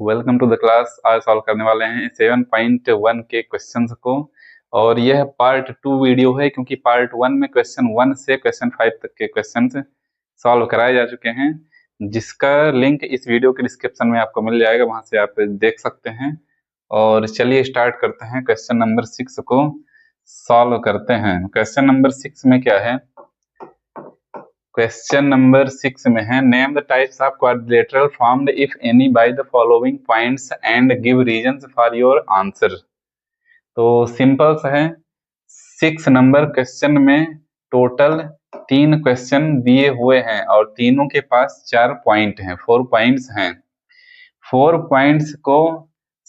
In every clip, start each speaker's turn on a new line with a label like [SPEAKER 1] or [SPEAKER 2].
[SPEAKER 1] Welcome to the class. आज solve करने वाले हैं 7.1 के क्वेश्चंस को। और यह पार्ट 2 वीडियो है क्योंकि पार्ट 1 में क्वेश्चन 1 से क्वेश्चन 5 तक के क्वेश्चंस सॉल्व कराए जा चुके हैं, जिसका लिंक इस वीडियो के डिस्क्रिप्शन में आपको मिल जाएगा, वहां से आप देख सकते हैं। और चलिए स्टार्ट करते हैं, क्वेश्चन नंबर 6 को सॉल्व करते हैं। क्वेश्चन नंबर 6 में क्या है? क्वेश्चन नंबर 6 में है, name the types of quadrilateral formed if any by the following points and give reasons for your answer. तो सिंपल सा है। 6 नंबर क्वेश्चन में टोटल 3 क्वेश्चन दिए हुए हैं और तीनों के पास 4 पॉइंट हैं, 4 पॉइंट्स हैं। 4 पॉइंट्स को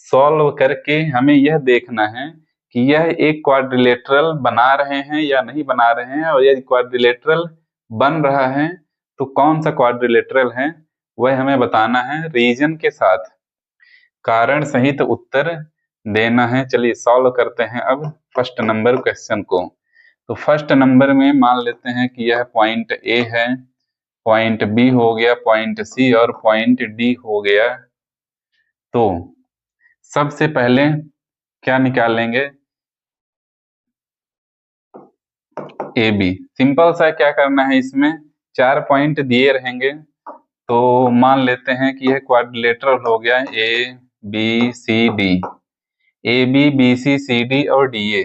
[SPEAKER 1] सॉल्व करके हमें यह देखना है कि यह एक क्वाड्रिलेटरल बना रहे हैं या नहीं बना रहे हैं, और यदि क्वाड्रिलेटरल बन रहा है तो कौन सा क्वाड्रिलेटरल है वह हमें बताना है, रीजन के साथ कारण सहित उत्तर देना है। चलिए सॉल्व करते हैं अब फर्स्ट नंबर क्वेश्चन को। तो फर्स्ट नंबर में मान लेते हैं कि यह पॉइंट ए है, पॉइंट बी हो गया, पॉइंट सी और पॉइंट डी हो गया। तो सबसे पहले क्या निकालेंगे? A B. सिंपल सा क्या करना है, इसमें 4 पॉइंट दिए रहेंगे तो मान लेते हैं कि यह क्वाड्रिलेटरल हो गया, A B C D. A B B C C D और डी ए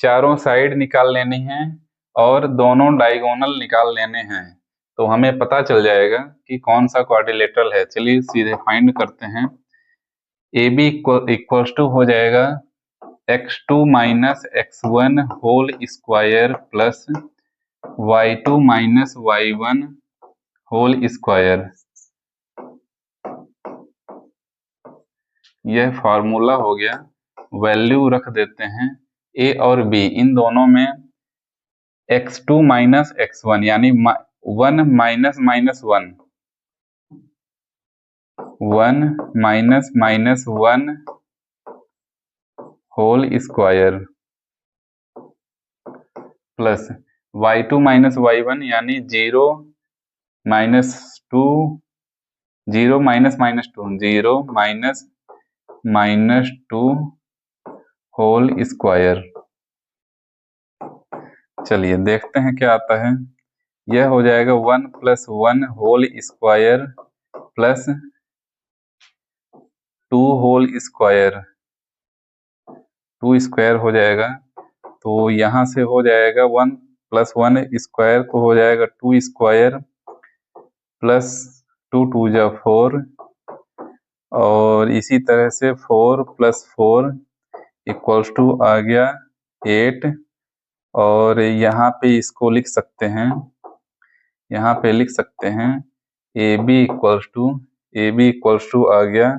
[SPEAKER 1] चारों साइड निकाल लेनी है और दोनों डायगोनल निकाल लेने हैं, तो हमें पता चल जाएगा कि कौन सा क्वाड्रिलेटरल है। चलिए सीधे फाइंड करते हैं। ए बी इक्वल्स टू हो जाएगा x2 minus x1 whole square plus y2 minus y1 whole square. यह फॉर्मूला हो गया। वैल्यू रख देते हैं a और b, इन दोनों में x2 माइनस x1 यानी 1 minus minus 1, 1 minus minus 1 whole square plus y2 minus y1 यानी 0 minus 2, 0 minus minus 2, 0 minus minus 2 whole square. चलिए देखते हैं क्या आता है। यह हो जाएगा 1 plus 1 whole square plus 2 whole square, 2 square हो जाएगा। तो यहाँ से हो जाएगा 1 प्लस 1 स्क्वायर तो हो जाएगा 2 स्क्वायर प्लस 2 2 जा 4, और इसी तरह से 4 प्लस 4 इक्वल्स टू आ गया 8। और यहाँ पे इसको लिख सकते हैं, यहाँ पे लिख सकते हैं ए बी इक्वल्स टू आ गया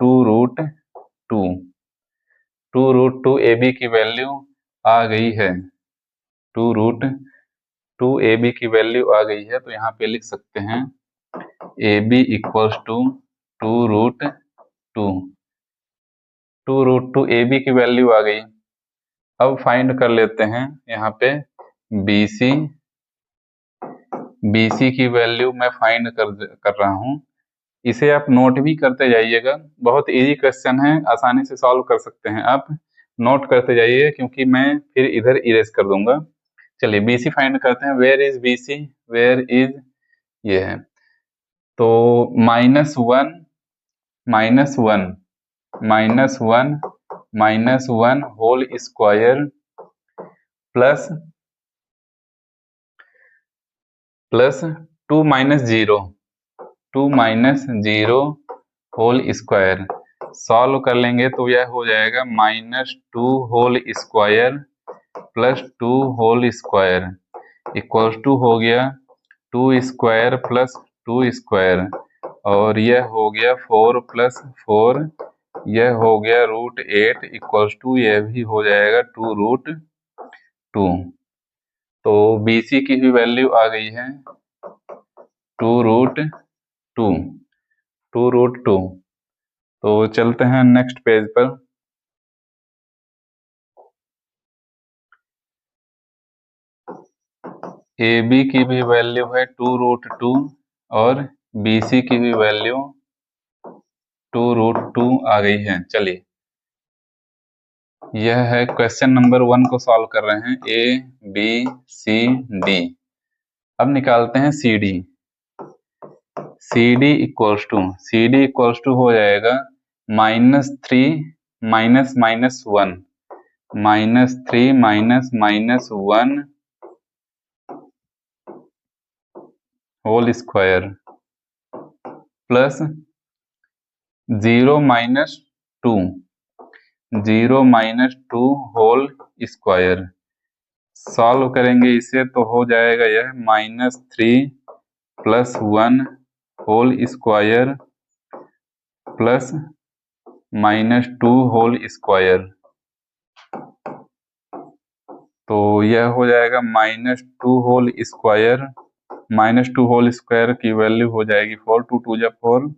[SPEAKER 1] 2 रूट 2। 2 रूट 2 ए बी की वैल्यू आ गई है, 2 रूट 2 ए बी की वैल्यू आ गई है। तो यहाँ पे लिख सकते हैं A B equals to 2 root 2, 2 root 2 A B की वैल्यू आ गई। अब फाइंड कर लेते हैं यहाँ पे बी सी। बी सी की वैल्यू मैं फाइंड कर रहा हूँ, इसे आप नोट भी करते जाइएगा। बहुत इजी क्वेश्चन है, आसानी से सॉल्व कर सकते हैं आप। नोट करते जाइए क्योंकि मैं फिर इधर इरेज कर दूंगा। चलिए बी सी फाइंड करते हैं। Where is B C? Where is, ये है। तो minus 1 minus 1 minus 1 minus 1 whole square plus plus 2 minus 0, 2 minus 0 whole square. Solve कर लेंगे तो यह हो जाएगा minus 2 whole square plus 2 whole square equals to हो गया 2 स्क्वायर प्लस 2 स्क्वायर, और यह हो गया 4 प्लस 4, यह हो गया रूट 8 इक्वल्स टू, यह भी हो जाएगा 2 रूट 2। तो बी सी की भी वैल्यू आ गई है 2 रूट 2, 2 रूट 2। तो चलते हैं नेक्स्ट पेज पर। ए बी की भी वैल्यू है 2 रूट 2 और बी सी की भी वैल्यू 2√2 आ गई है। चलिए, यह है क्वेश्चन नंबर 1 को सॉल्व कर रहे हैं, A B C D। अब निकालते हैं CD। CD इक्वल्स टू हो जाएगा -3 minus -1 -3 minus -1 whole square plus 0 minus 2 whole square. Solve करेंगे इसे तो हो जाएगा यह -3 plus 1 whole square plus -2 whole square. तो यह हो जाएगा -2 होल स्क्वायर। -2 होल स्क्वायर की वैल्यू हो जाएगी 4, 2 2 जा 4।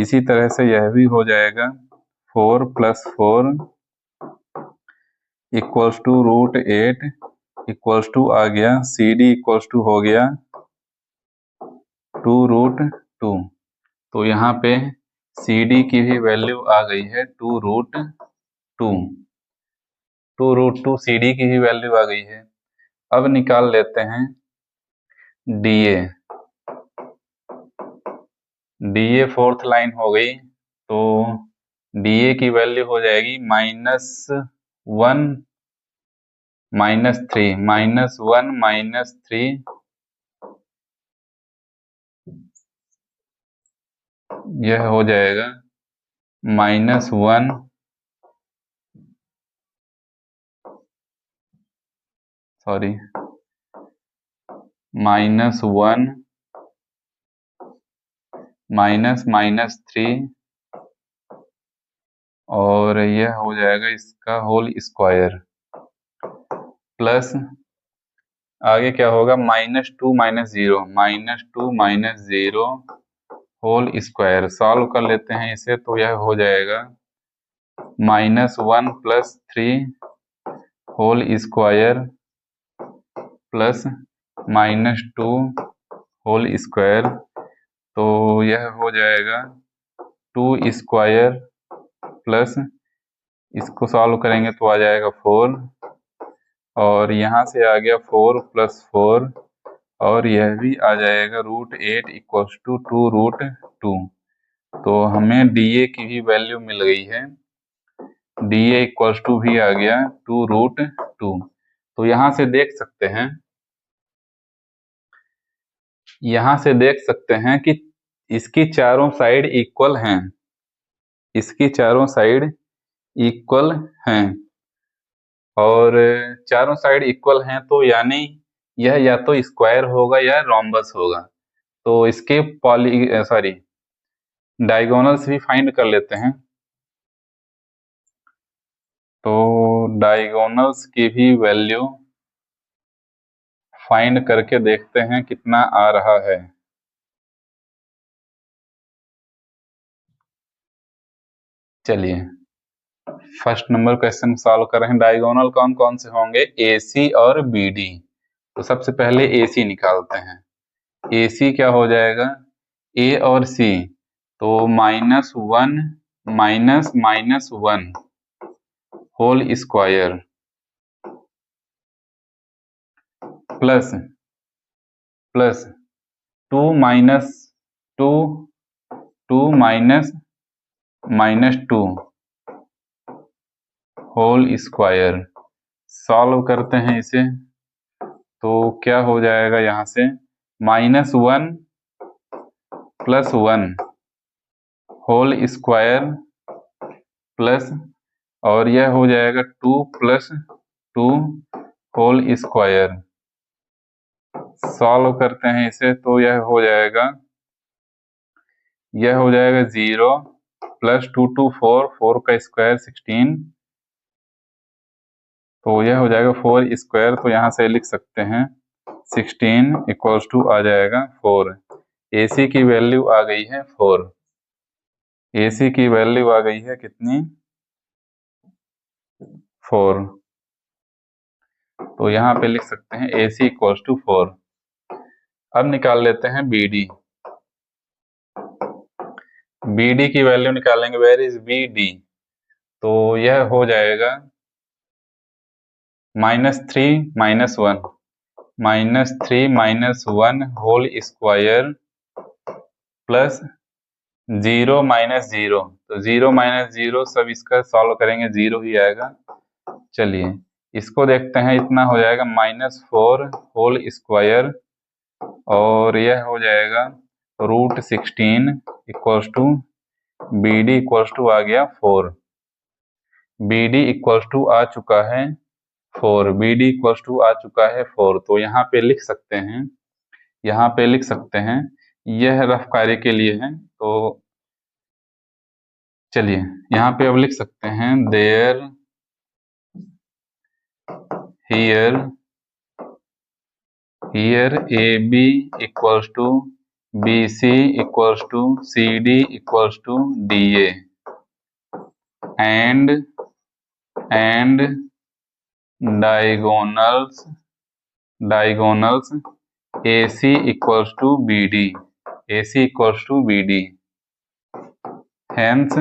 [SPEAKER 1] इसी तरह से यह भी हो जाएगा 4 plus 4 equals to √8 equals to आ गया CD इक्वल्स टू हो गया 2√2। तो यहाँ पे CD की भी वैल्यू आ गई है 2√2। 2√2 CD की भी वैल्यू आ गई है। अब निकाल लेते हैं DA। DA फोर्थ लाइन हो गई, तो DA की वैल्यू हो जाएगी -1 -3 -1 -3, यह हो जाएगा -1 सॉरी -1 -3 और यह हो जाएगा इसका होल स्क्वायर प्लस आगे क्या होगा -2 -0 होल स्क्वायर। सॉल्व कर लेते हैं इसे तो यह हो जाएगा -1 plus 3 whole square plus -2 whole square. तो यह हो जाएगा 2 स्क्वायर प्लस इसको सॉल्व करेंगे तो आ जाएगा 4 और यहाँ से आ गया 4 प्लस 4 और यह भी आ जाएगा √8 इक्वल्स टू 2√2। तो हमें DA की भी वैल्यू मिल गई है। DA इक्वल्स टू भी आ गया 2√2। तो यहाँ से देख सकते हैं कि इसकी चारों साइड इक्वल हैं। इसकी चारों साइड इक्वल हैं और चारों साइड इक्वल हैं तो यानी यह या तो स्क्वायर होगा या रोम्बस होगा। तो इसके डायगोनल्स भी फाइंड कर लेते हैं। तो डायगोनल्स की भी वैल्यू फाइंड करके देखते हैं कितना आ रहा है। चलिए, फर्स्ट नंबर क्वेश्चन सॉल्व कर रहे हैं। डायगोनल कौन कौन से होंगे? AC और BD। तो सबसे पहले AC निकालते हैं। AC क्या हो जाएगा? A और C, तो -1 -1 whole square plus 2 -2 whole square. Solve करते हैं इसे तो क्या हो जाएगा यहाँ से -1 प्लस 1 होल स्क्वायर प्लस और यह हो जाएगा 2 प्लस 2 होल स्क्वायर। सॉल्व करते हैं इसे तो यह हो जाएगा 0 प्लस 2 2 4 4 का स्क्वायर 16। तो यह हो जाएगा 4 स्क्वायर। तो यहाँ से लिख सकते हैं 16 इक्वल्स टू आ जाएगा 4। AC की वैल्यू आ गई है 4। AC की वैल्यू आ गई है कितनी? 4। तो यहाँ पे लिख सकते हैं AC इक्वल्स टू 4। अब निकाल लेते हैं BD। बी डी की वैल्यू निकालेंगे, वेयर इज बी डी, तो यह हो जाएगा -3 - 1, -3 - 1 होल स्क्वायर प्लस 0 - 0, तो 0 - 0 सब इसका सॉल्व करेंगे 0 ही आएगा। चलिए इसको देखते हैं, इतना हो जाएगा -4 होल स्क्वायर और यह हो जाएगा √16 equals to B D equals to आ गया 4, बी डी इक्वल्स टू आ चुका है 4, बी डी इक्वल्स टू आ चुका है 4, तो यहाँ पे लिख सकते हैं, यहाँ पे लिख सकते हैं, यह रफ कार्य के लिए है, तो चलिए यहाँ पे अब लिख सकते हैं there here A B equals to B C equals to C D equals to D A and diagonals A C equals to B D, A C equals to B D, hence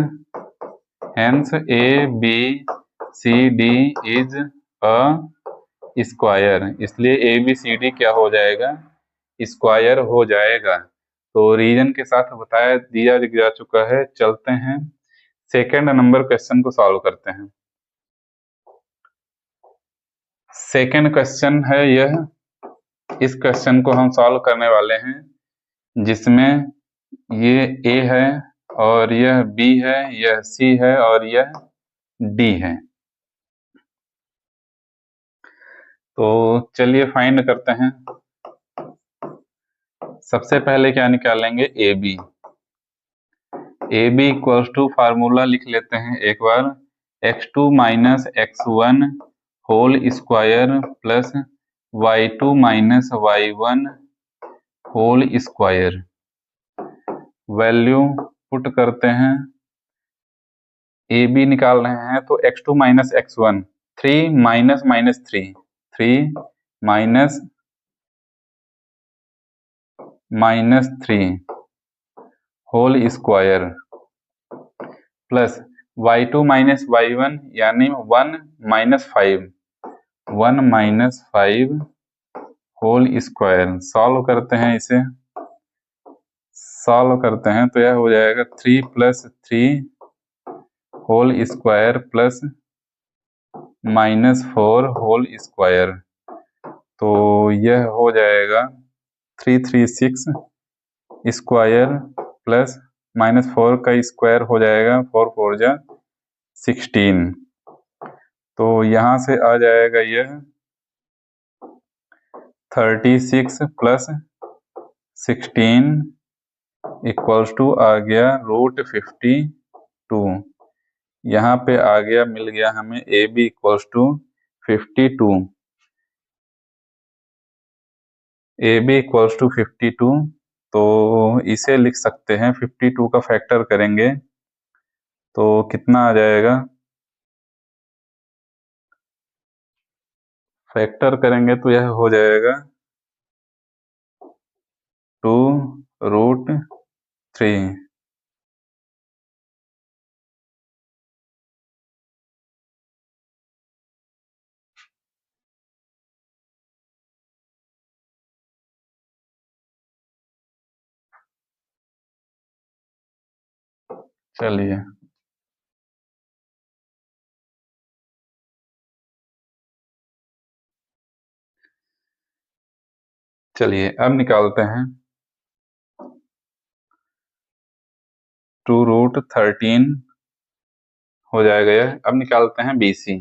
[SPEAKER 1] A B C D is a square, इसलिए A B C D क्या हो जाएगा, square हो जाएगा। तो reason के साथ बताया दिया जा चुका है। चलते हैं सेकंड नंबर क्वेश्चन को सॉल्व करते हैं। सेकंड क्वेश्चन है यह, इस क्वेश्चन को हम सॉल्व करने वाले हैं जिसमें ये ए है और यह बी है, यह सी है और यह डी है। तो चलिए फाइंड करते हैं। सबसे पहले क्या निकालेंगे, A B. A B equals to formula लिख लेते हैं एक बार, x2 - x1 whole square plus y2 - y1 whole square. Value put करते हैं, ए बी निकाल रहे हैं तो x2 - x1 3 -3 -3 whole square plus y2 - y1 यानी 1 - 5 होल स्क्वायर। सॉल्व करते हैं, इसे सॉल्व करते हैं तो यह हो जाएगा 3 + 3 whole square plus -4 whole square, तो यह हो जाएगा 336 स्क्वायर प्लस -4 का स्क्वायर हो जाएगा 4 × 4 = 16, तो यहाँ से आ जाएगा यह 36 + 16 इक्वल्स टू आ गया √52। यहाँ पे आ गया, मिल गया हमें A B equals to 52, A B equals to 52, तो इसे लिख सकते हैं 52 का फैक्टर करेंगे तो कितना आ जाएगा, फैक्टर करेंगे तो यह हो जाएगा 2√3। चलिए अब निकालते हैं 2√13 हो जाएगा यह। अब निकालते हैं BC।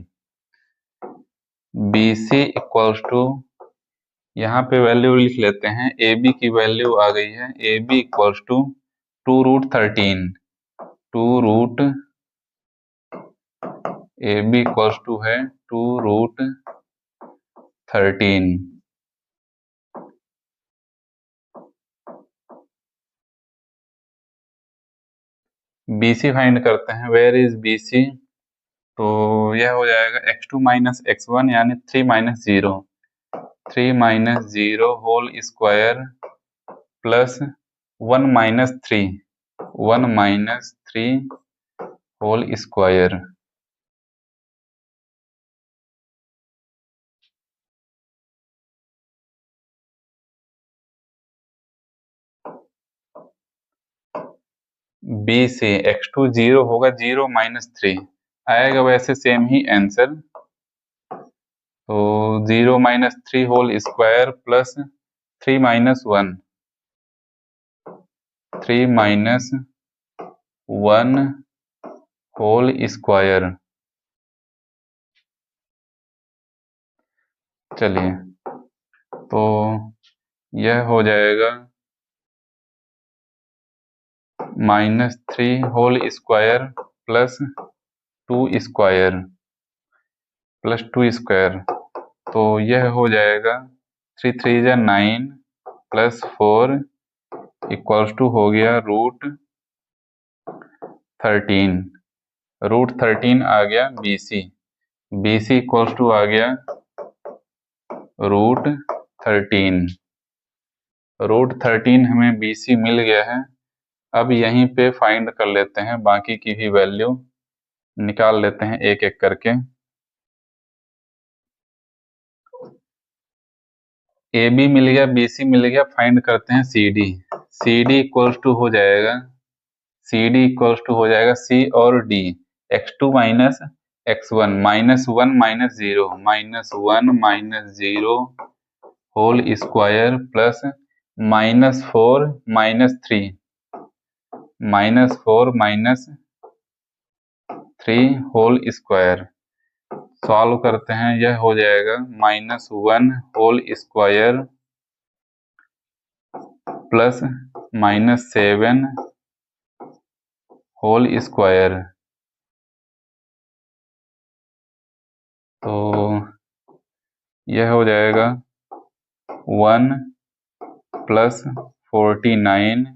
[SPEAKER 1] BC इक्वल्स टू, यहाँ पे वैल्यू लिख लेते हैं, AB की वैल्यू आ गई है, AB equals to 2√13, AB equals to है 2√13। BC फाइंड करते हैं, वेयर इज BC, तो यह हो जाएगा x2 - x1 यानी 3 - 0 whole square plus 1 - 3 1 minus 3 whole square. B से x2 0 होगा, 0 माइनस 3 आएगा, वैसे सेम ही आंसर। तो 0 minus 3 whole square plus 3 minus 1, 3 minus 1 whole square. चलिए, तो यह हो जाएगा -3 whole square plus 2 square plus 2 square. तो यह हो जाएगा 3 3 जा 9 प्लस 4 इक्वल्स टू हो गया √13। √13 आ गया BC। BC इक्वल्स टू आ गया √13। √13 हमें BC मिल गया है। अब यहीं पे फाइंड कर लेते हैं, बाकी की भी वैल्यू निकाल लेते हैं एक एक करके। AB मिल गया, BC मिल गया, फाइंड करते हैं CD। CD इक्वल्स टू हो जाएगा, CD इक्वल्स टू हो जाएगा C और D, x2 minus x1 -1 minus 0 -1 minus 0 whole square plus -4 minus 3 -4 minus 3 whole square. Solve करते हैं, यह हो जाएगा -1 whole square plus -7 whole square. तो यह हो जाएगा 1 प्लस 49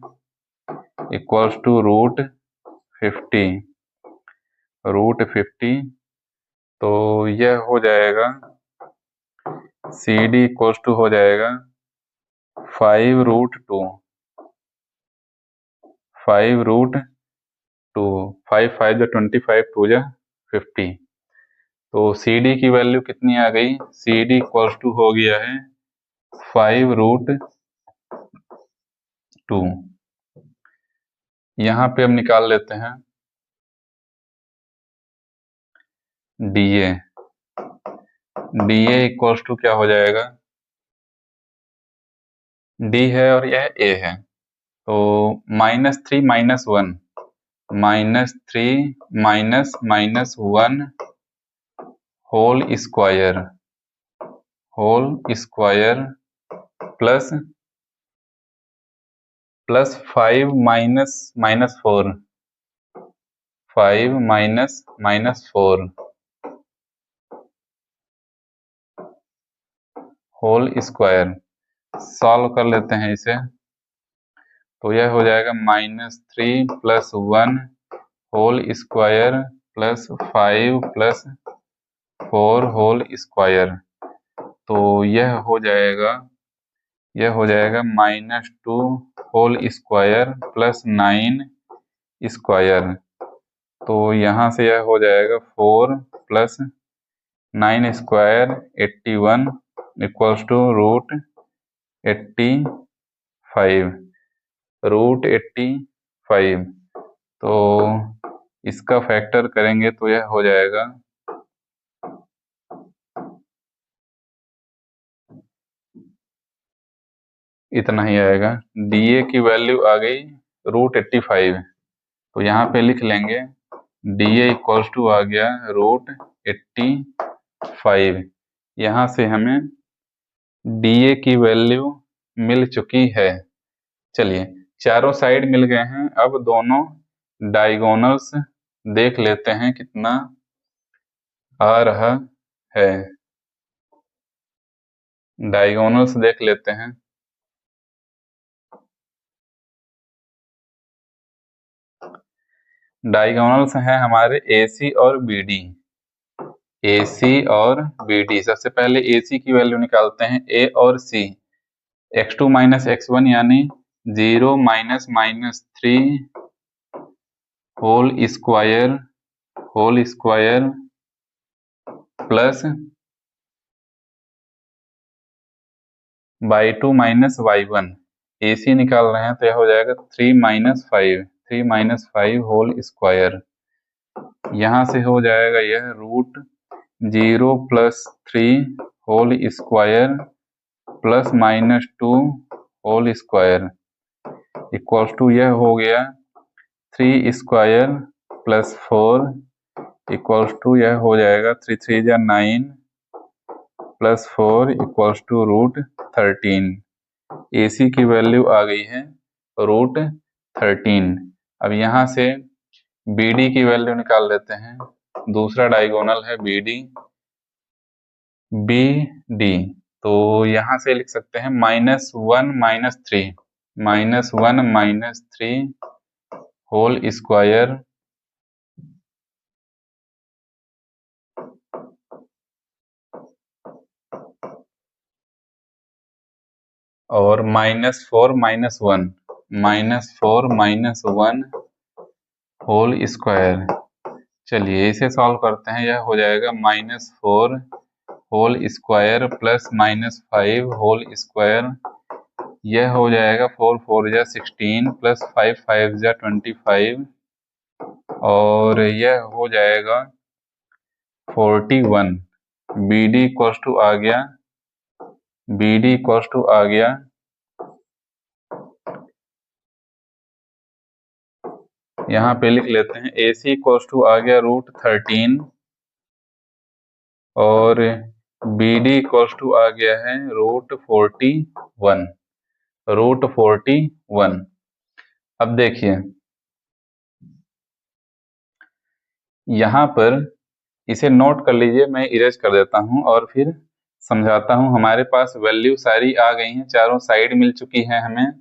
[SPEAKER 1] इक्वल्स टू √50। तो यह हो जाएगा CD इक्वल्स टू हो जाएगा 5√2। 5√2, 5 5 जा 25, 2 जा 50। तो CD की वैल्यू कितनी आ गई? CD इक्वल्स टू हो गया है 5√2। यहाँ पे हम निकाल लेते हैं DA। DA इक्वल्स टू क्या हो जाएगा? D है और यह A है, तो -3 minus 1 -3 minus 1 whole square plus 5 -4 5 -4 whole square. Solve कर लेते हैं इसे, तो यह हो जाएगा -3 plus 1 whole square plus 5 plus 4 whole square. तो यह हो जाएगा -2 होल स्क्वायर प्लस 9 स्क्वायर। तो यहाँ से यह हो जाएगा 4 प्लस 9 स्क्वायर 81 इक्वल्स टू √85। तो इसका फैक्टर करेंगे तो यह हो जाएगा इतना ही आएगा। DA की वैल्यू आ गई √85, तो यहाँ पे लिख लेंगे DA इक्वल्स टू आ गया √85। यहाँ से हमें DA की वैल्यू मिल चुकी है। चलिए, चारों साइड मिल गए हैं, अब दोनों डायगोनल्स देख लेते हैं कितना आ रहा है। डायगोनल्स देख लेते हैं। डायगोनल्स हैं हमारे AC और BD। AC और BD, सबसे पहले AC की वैल्यू निकालते हैं, A और C। x2 माइनस x1 यानी 0 -3 whole square plus y2 minus y1, AC निकाल रहे हैं तो यह हो जाएगा 3 माइनस 5 होल स्क्वायर। यहाँ से हो जाएगा यह root 0 plus 3 whole square plus minus 2 whole square equals to यह हो गया 3 स्क्वायर प्लस 4 इक्वल्स टू यह हो जाएगा 3 3 जा 9 plus 4 equals to root 13। AC की वैल्यू आ गई है रूट 13। अब यहाँ से BD की वैल्यू निकाल लेते हैं। दूसरा डायगोनल है BD तो यहाँ से लिख सकते हैं -1 माइनस 3 होल स्क्वायर और -4 माइनस 1 होल स्क्वायर। चलिए इसे सॉल्व करते हैं। यह हो जाएगा -4 whole square plus -5 whole square. यह हो जाएगा 4 4 जा 16 प्लस 5 5 जा 25 और यह हो जाएगा 41। BD इक्वल्स टू आ गया यहाँ पे लिख लेते हैं AC इक्वल्स टू आ गया रूट 13 और BD इक्वल्स टू आ गया है रूट 41। अब देखिए यहाँ पर इसे नोट कर लीजिए, मैं इरेज कर देता हूँ और फिर समझाता हूँ। हमारे पास वैल्यू सारी आ गई हैं, चारों साइड मिल चुकी है हमें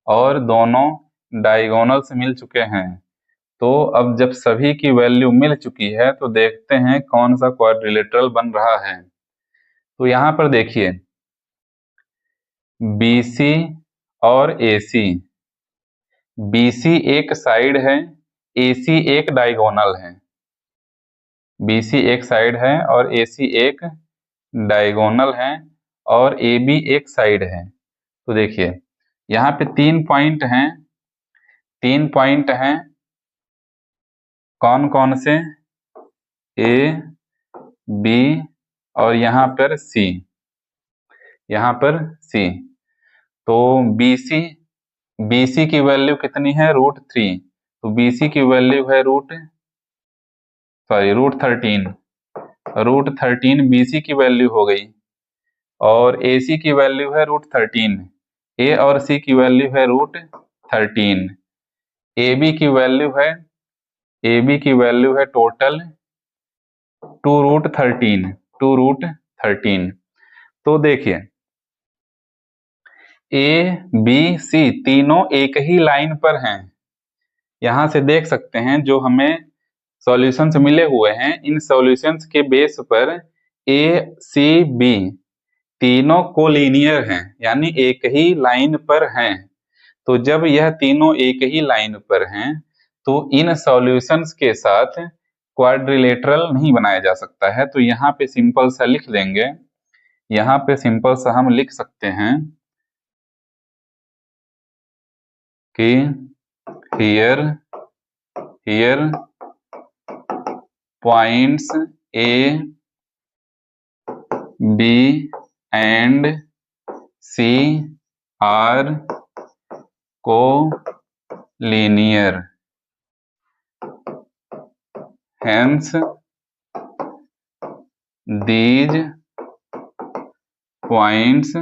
[SPEAKER 1] और दोनों डायगोनल्स मिल चुके हैं। तो अब जब सभी की वैल्यू मिल चुकी है तो देखते हैं कौन सा क्वाड्रिलेटरल बन रहा है। तो यहाँ पर देखिए BC और AC, BC एक साइड है, AC एक डायगोनल है। BC एक साइड है और AC एक डायगोनल है और AB एक साइड है। तो देखिए यहाँ पे 3 पॉइंट हैं कौन कौन से, A B और यहाँ पर C, तो BC की वैल्यू कितनी है रूट 3, तो BC की वैल्यू है रूट 13 BC की वैल्यू हो गई और AC की वैल्यू है रूट 13, A और C की वैल्यू है रूट 13, AB की वैल्यू है टोटल 2 रूट 13। तो देखिए A B C तीनों एक ही लाइन पर हैं। यहाँ से देख सकते हैं जो हमें सॉल्यूशंस मिले हुए हैं, इन सॉल्यूशंस के बेस पर A C B तीनों कोलिनियर हैं, यानी एक ही लाइन पर हैं। तो जब यह तीनों एक ही लाइन पर हैं तो इन सॉल्यूशंस के साथ क्वाड्रिलेटरल नहीं बनाया जा सकता है। तो यहाँ पे सिंपल सा लिख देंगे, यहाँ पे सिंपल सा हम लिख सकते हैं कि here points A B and C are co-linear, hence these points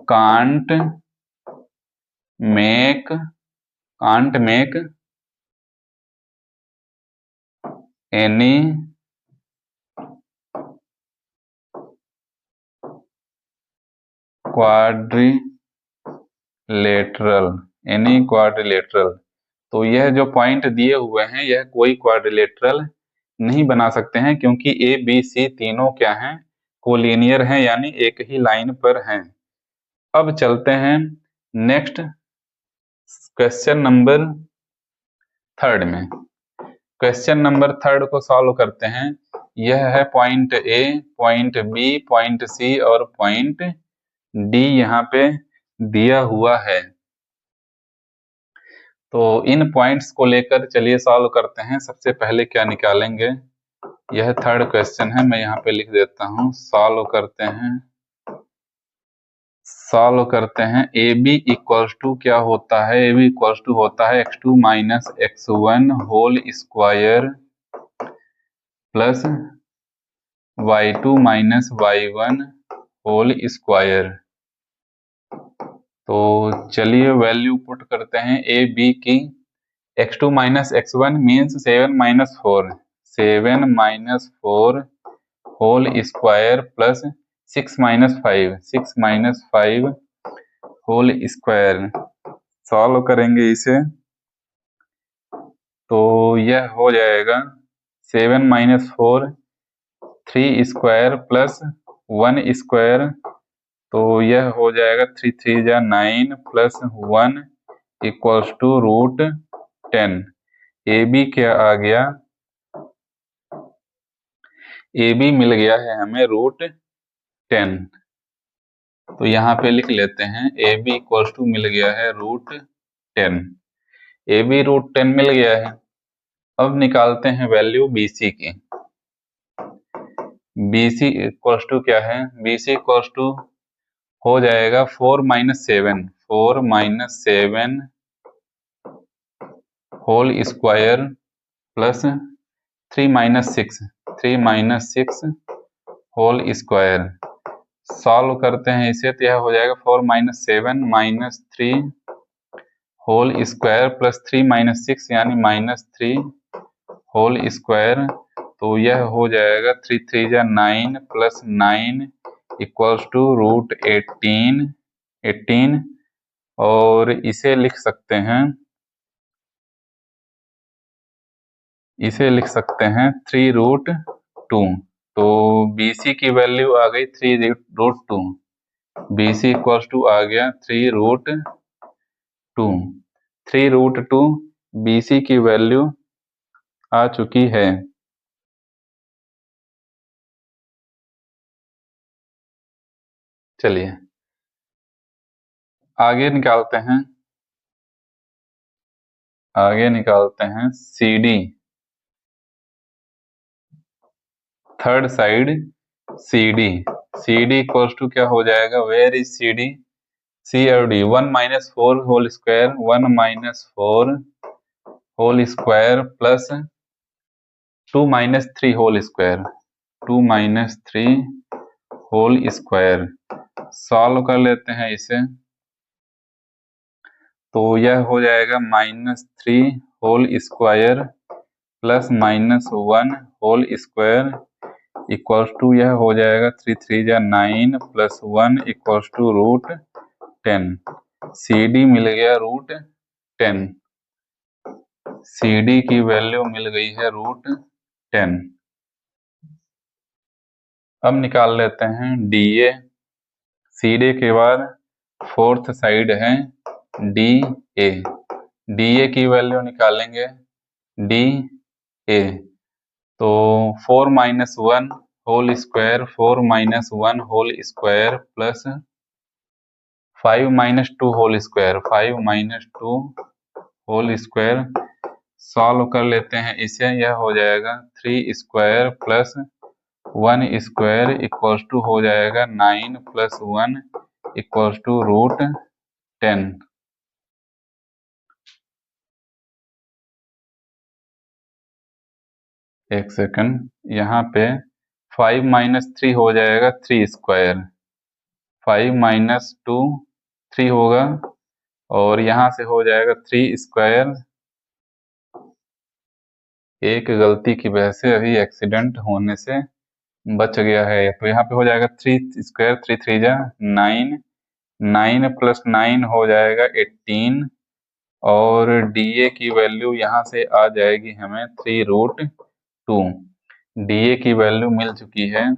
[SPEAKER 1] can't make any quadrilateral। तो यह जो पॉइंट दिए हुए हैं यह कोई क्वाड्रिलेटरल नहीं बना सकते हैं, क्योंकि A B C तीनों क्या हैं, कोलिनियर हैं, यानी एक ही लाइन पर हैं। अब चलते हैं नेक्स्ट क्वेश्चन नंबर थर्ड में। क्वेश्चन नंबर थर्ड को सॉल्व करते हैं। यह है point A, point B, point C और पॉइंट डी यहाँ पे दिया हुआ है। तो इन पॉइंट्स को लेकर चलिए सॉल्व करते हैं। सबसे पहले क्या निकालेंगे, यह थर्ड क्वेश्चन है, मैं यहाँ पे लिख देता हूँ। सॉल्व करते हैं। ए बी इक्वल्स टू क्या होता है, ए बी इक्वल्स टू होता है x2 minus x1 whole square plus y2 minus y1 whole square. तो चलिए वैल्यू पुट करते हैं ए बी की। x2 minus x1 means 7 minus 4, 7 minus 4 whole square plus 6 minus 5, 6 minus 5 whole square. Solve करेंगे इसे तो यह हो जाएगा 7 माइनस 4, 3 स्क्वायर प्लस 1 स्क्वायर। तो यह हो जाएगा 3 3 जा 9 plus 1 equals to root 10। A B क्या आ गया, ए बी मिल गया है हमें रूट 10। तो यहाँ पे लिख लेते हैं ए बी इक्वल्स टू मिल गया है रूट 10। ए बी रूट 10 मिल गया है। अब निकालते हैं वैल्यू बी सी की। बी सी इक्वल्स टू क्या है, बी सी इक्वल्स टू हो जाएगा 4 minus 7, 4 minus 7 whole square plus 3 minus 6, 3 minus 6 whole square. Solve करते हैं इसे तो यह हो जाएगा 4 minus 7 minus 3 whole square plus 3 minus 6 यानी माइनस 3 होल स्क्वायर। तो यह हो जाएगा 3 3 जा 9 प्लस 9 इक्वल्स टू रूट 18। और इसे लिख सकते हैं, 3 रूट 2। तो बी सी की वैल्यू आ गई 3 root 2। B C equals to आ गया 3 रूट 2। 3 रूट 2 बी सी की वैल्यू आ चुकी है। चलिए आगे निकालते हैं C D. Third side C D. C D equals to क्या हो जाएगा, where is C D, C और D 1 minus 4 whole square, 1 minus 4 whole square plus 2 minus 3 whole square, 2 minus 3 whole square. Solve कर लेते हैं इसे तो यह हो जाएगा -3 whole square plus -1 whole square equals to यह हो जाएगा 3 3 जा 9 plus 1 equals to root 10। C D मिल गया रूट 10। सी डी की वैल्यू मिल गई है रूट 10। अब निकाल लेते हैं डी ए। सी डी के बाद फोर्थ साइड है डी ए। डी ए की वैल्यू निकालेंगे डी ए तो 4 minus 1 whole square, 4 minus 1 whole square plus 5 minus 2 whole square, 5 minus 2 whole square. Solve कर लेते हैं इसे, यह हो जाएगा 3 square plus 1 square equals to हो जाएगा 9 प्लस 1 इक्वल्स टू रूट 10। एक सेकंड, यहाँ पे 5 माइनस 3 हो जाएगा 3 स्क्वायर, 5 माइनस 2 3 होगा और यहाँ से हो जाएगा 3 स्क्वायर। एक गलती की वजह से अभी एक्सीडेंट होने से बच गया है। तो यहाँ पे हो जाएगा 3 स्क्वायर, 3 3 जा 9, 9 प्लस 9 हो जाएगा 18 और डी ए की वैल्यू यहाँ से आ जाएगी हमें 3 रूट 2। डी ए की वैल्यू मिल चुकी है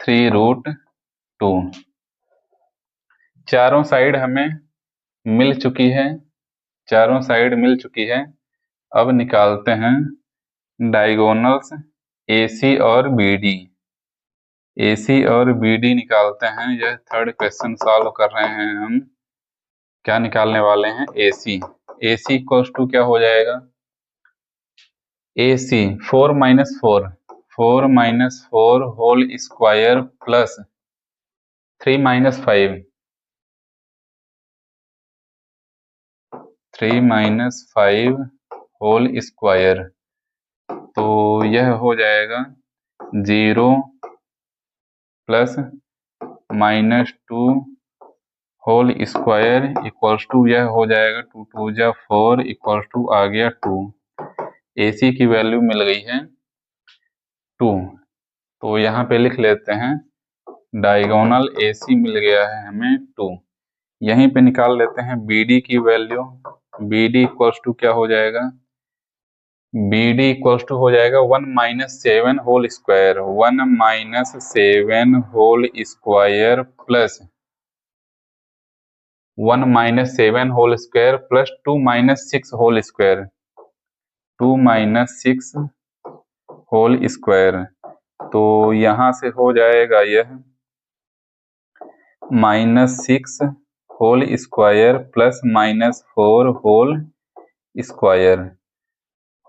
[SPEAKER 1] 3 रूट 2। चारों साइड हमें मिल चुकी है चारों साइड मिल चुकी है। अब निकालते हैं डायगोनल्स AC और BD। AC और BD निकालते हैं। यह थर्ड क्वेश्चन सॉल्व कर रहे हैं हम। क्या निकालने वाले हैं? AC। AC इक्वल्स टू क्या हो जाएगा? AC 4 minus 4 whole square plus 3 minus 5 whole square. तो यह हो जाएगा 0 plus -2 whole square equals to, यह हो जाएगा 2 2 जा 4 इक्वल्स टू आ गया 2। AC की वैल्यू मिल गई है 2। तो यहाँ पे लिख लेते हैं डायगोनल AC मिल गया है हमें 2। यहीं पे निकाल लेते हैं BD की वैल्यू। BD इक्वल्स टू क्या हो जाएगा? BD इक्वल्स टू हो जाएगा 1 minus 7 whole square. 1 minus 7 whole square plus 1 minus 7 whole square plus 2 minus 6 whole square. 2 minus 6 whole square. तो यहाँ से हो जाएगा यह -6 whole square plus -4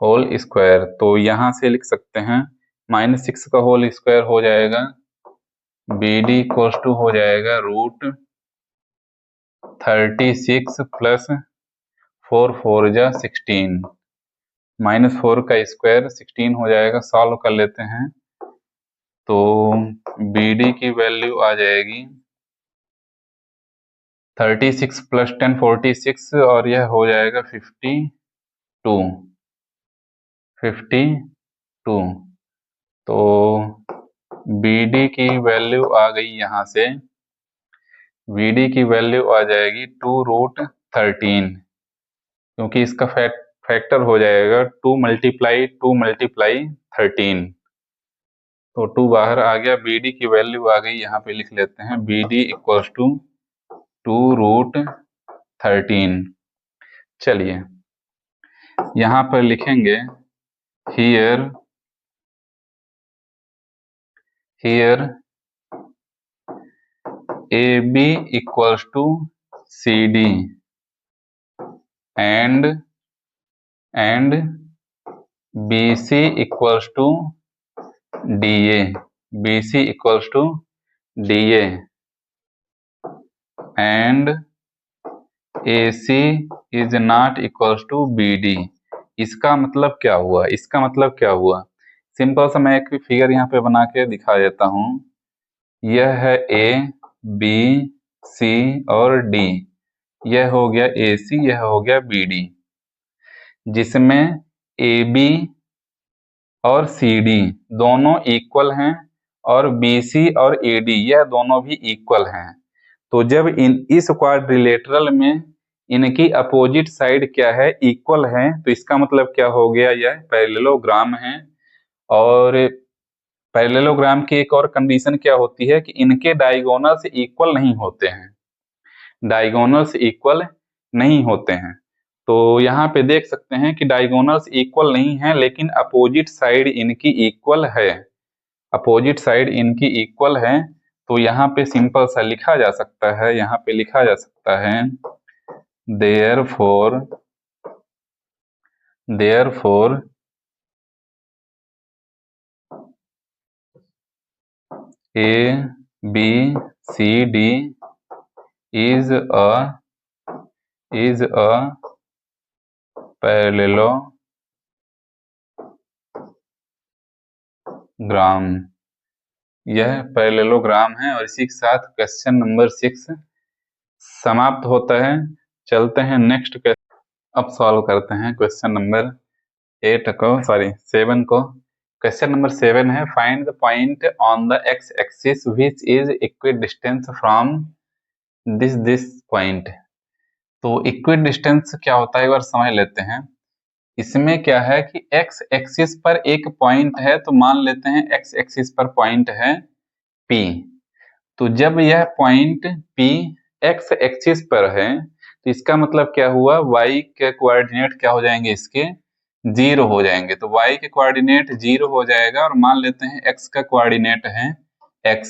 [SPEAKER 1] whole square. तो यहाँ से लिख सकते हैं -6 का होल स्क्वायर हो जाएगा BD इक्वल्स टू हो जाएगा √36 प्लस 4 4 जा 16। -4 का स्क्वायर 16 हो जाएगा। सॉल्व कर लेते हैं तो BD की वैल्यू आ जाएगी 36 प्लस 10 46 और यह हो जाएगा 52। तो BD की वैल्यू आ गई, यहाँ से BD की वैल्यू आ जाएगी 2√13, क्योंकि इसका फैक्टर हो जाएगा 2 मल्टीप्लाई 13। तो 2 बाहर आ गया। BD की वैल्यू आ गई, यहाँ पे लिख लेते हैं BD इक्वल्स टू 2√13। चलिए यहाँ पर लिखेंगे here AB equals to CD and BC equals to DA and AC is not equals to BD। इसका मतलब क्या हुआ? सिंपल सा मैं एक फिगर यहाँ पे बना के दिखा देता हूँ। यह है A, B, C और D। यह हो गया AC, यह हो गया BD, जिसमें AB और CD दोनों इक्वल हैं और BC और AD यह दोनों भी इक्वल हैं। तो जब इस क्वाड्रिलेटरल में इनकी अपोजिट साइड क्या है? इक्वल है। तो इसका मतलब क्या हो गया? यह पैरेललोग्राम है। और पैरेललोग्राम की एक और कंडीशन क्या होती है कि इनके डायगोनल्स इक्वल नहीं होते हैं। तो यहाँ पे देख सकते हैं कि डायगोनल्स इक्वल नहीं है, लेकिन अपोजिट साइड इनकी इक्वल है। तो यहाँ पे सिंपल सा लिखा जा सकता है, therefore ABCD is a parallelogram. यह पैरेललोग्राम है। और इसी के साथ क्वेश्चन नंबर 6 समाप्त होता है। चलते हैं नेक्स्ट क्वेश्चन। अब सॉल्व करते हैं क्वेश्चन नंबर 7 को। क्वेश्चन नंबर 7 है find the point on the x axis which is equidistance from this point. तो इक्विडिस्टेंस क्या होता है एक बार समझ लेते हैं। इसमें क्या है कि x एक्सिस पर एक पॉइंट है, तो मान लेते हैं x एक्सिस पर पॉइंट है P। तो जब यह पॉइंट P x एक्सिस पर है, तो तो इसका मतलब क्या हुआ, y के कोऑर्डिनेट क्या हो जाएंगे, इसके 0 हो जाएंगे। तो y के कोऑर्डिनेट 0 हो जाएगा, और मान लेते हैं x का कोऑर्डिनेट है x,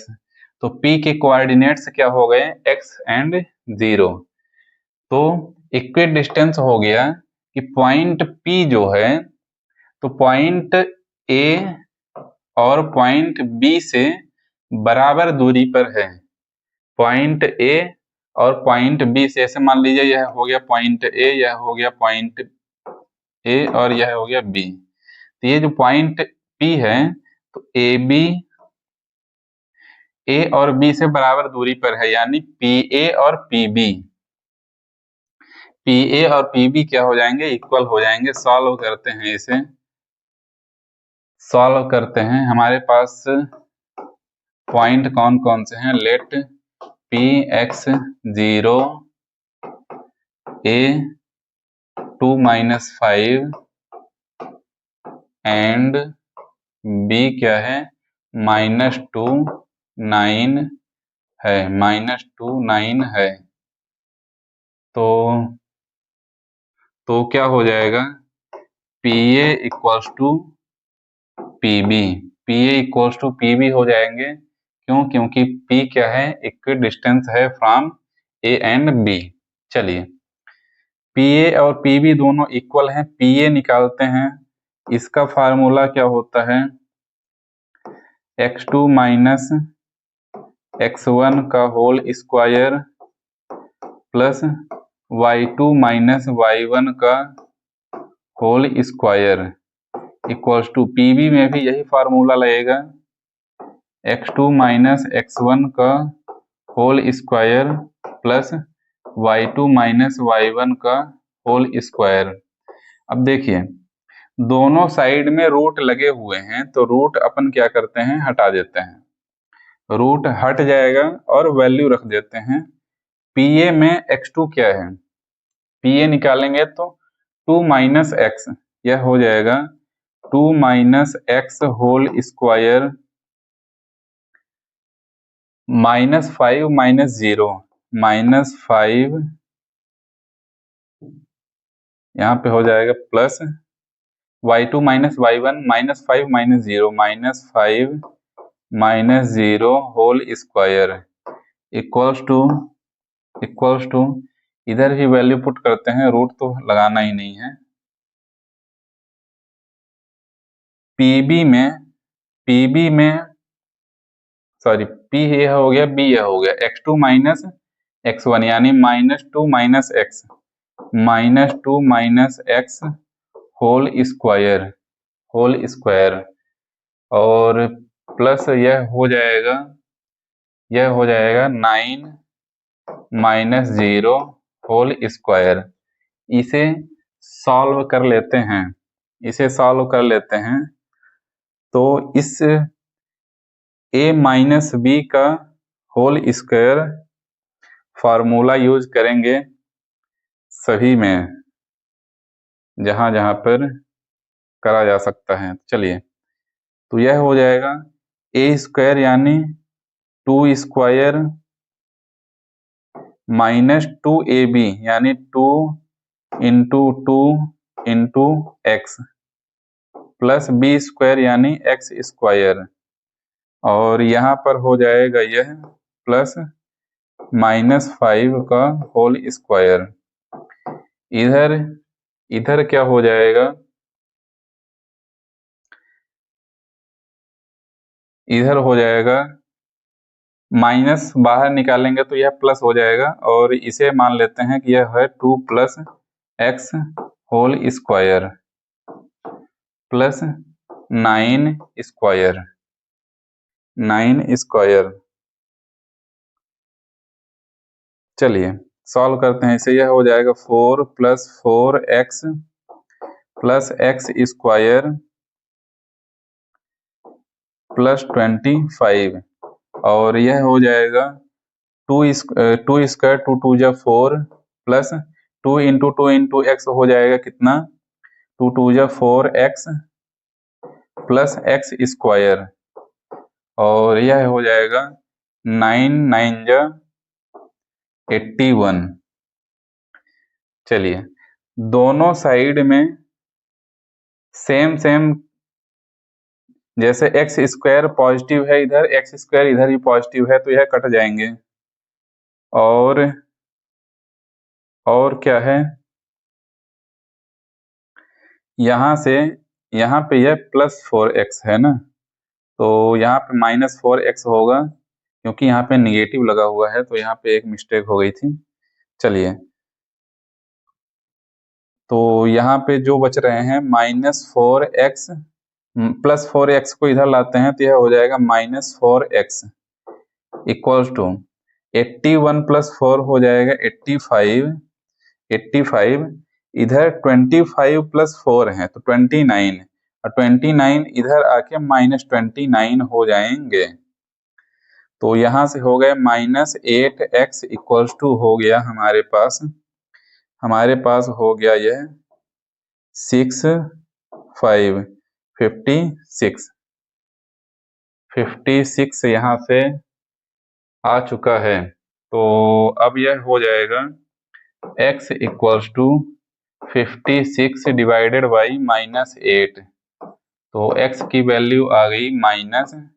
[SPEAKER 1] तो p के कोऑर्डिनेट्स क्या हो गए, x एंड 0। तो इक्वी डिस्टेंस हो गया कि पॉइंट P जो है, तो पॉइंट A और पॉइंट B से बराबर दूरी पर है। पॉइंट A और पॉइंट B से, ऐसे मान लीजिए यह हो गया पॉइंट A, यह हो गया पॉइंट A और यह हो गया B। तो ये जो पॉइंट P है, तो A और B से बराबर दूरी पर है, यानी PA और PB, PA और PB क्या हो जाएंगे, इक्वल हो जाएंगे। सॉल्व करते हैं इसे, सॉल्व करते हैं। हमारे पास पॉइंट कौन कौन से हैं, let Px 0 A 2 - 5 and B क्या है, -2 9 है, -2 9 है। तो क्या हो जाएगा, PA equals to PB, PA equals to PB हो जाएंगे। क्यों, क्योंकि P क्या है, इक्वी डिस्टेंस है फ्रॉम A एंड B। चलिए, PA और PB दोनों इक्वल हैं, PA निकालते हैं। इसका फार्मूला क्या होता है, x2 - x1 का whole square plus y2 - y1 का whole square equals to, PB में भी यही फार्मूला लगेगा, x2 - x1 का whole square plus y2 - y1 का होल स्क्वायर। अब देखिए, दोनों साइड में रूट लगे हुए हैं, तो रूट अपन क्या करते हैं, हटा देते हैं, रूट हट जाएगा और वैल्यू रख देते हैं। PA में x2 क्या है, PA निकालेंगे तो 2 - x, यह हो जाएगा 2 - x होल स्क्वायर -5 - 0 -5, यहाँ पे हो जाएगा plus y2 - y1 -5 - 0 -5 - 0 whole square equals to इधर ही वैल्यू पुट करते हैं, रूट तो लगाना ही नहीं है। PB में सॉरी, P यह हो गया, B यह हो गया, x2 - x1 यानी -2 - x होल स्क्वायर और प्लस यह हो जाएगा 9 - 0 होल स्क्वायर। इसे सॉल्व कर लेते हैं, तो इस A - B का होल स्क्वायर फार्मूला यूज करेंगे सभी में, जहां जहां पर करा जा सकता है। चलिए, तो यह हो जाएगा A स्क्वायर यानी 2 स्क्वायर -2AB यानी 2 × 2 × x प्लस B स्क्वायर यानी x स्क्वायर, और यहाँ पर हो जाएगा यह प्लस -5 का होल स्क्वायर। इधर क्या हो जाएगा, इधर हो जाएगा माइनस, बाहर निकालेंगे तो यह प्लस हो जाएगा, और इसे मान लेते हैं कि यह है 2 + x whole square plus 9 square. चलिए सॉल्व करते हैं इसे, यह हो जाएगा 4 + 4x plus x square plus 25, और यह हो जाएगा 2 स्क्वायर 2 2 जा 4 प्लस 2 × 2 × x हो जाएगा कितना, 2 2 जा 4x प्लस x स्क्वायर, और यह हो जाएगा 9 9 जा 81। चलिए दोनों साइड में सेम सेम, जैसे एक्स स्क्वायर पॉजिटिव है इधर, एक्स स्क्वायर इधर भी पॉजिटिव है, तो यह कट जाएंगे। और क्या है, यहाँ से यहाँ पे यह +4x है ना, तो यहाँ पे -4x होगा, क्योंकि यहाँ पे निगेटिव लगा हुआ है, तो यहाँ पे एक मिस्टेक हो गई थी। चलिए तो यहाँ पे जो बच रहे हैं -4x, +4x को इधर लाते हैं तो यह हो जाएगा -4x इक्वल्स टू 81 + 4 हो जाएगा 85 इधर 25 + 4 है तो 29, और 29 इधर आके -29 हो जाएंगे। तो यहाँ से हो गए -8x इक्वल्स टू हो गया हमारे पास हो गया यह 56 यहाँ से आ चुका है। तो अब यह हो जाएगा x equals to 56 divided by -8, तो x की वैल्यू आ गई -7,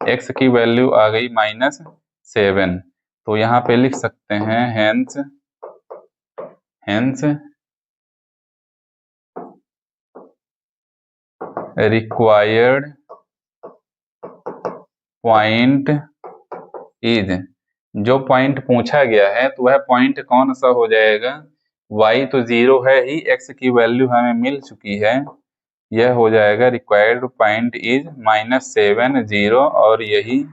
[SPEAKER 1] x की वैल्यू आ गई -7। तो यहाँ पे लिख सकते हैं हेंस रिक्वायर्ड पॉइंट इज, जो पॉइंट पूछा गया है तो वह पॉइंट कौन सा हो जाएगा, y तो 0 है ही, x की वैल्यू हमें मिल चुकी है, यह हो जाएगा रिक्वायर्ड पॉइंट इज -7 0, और यही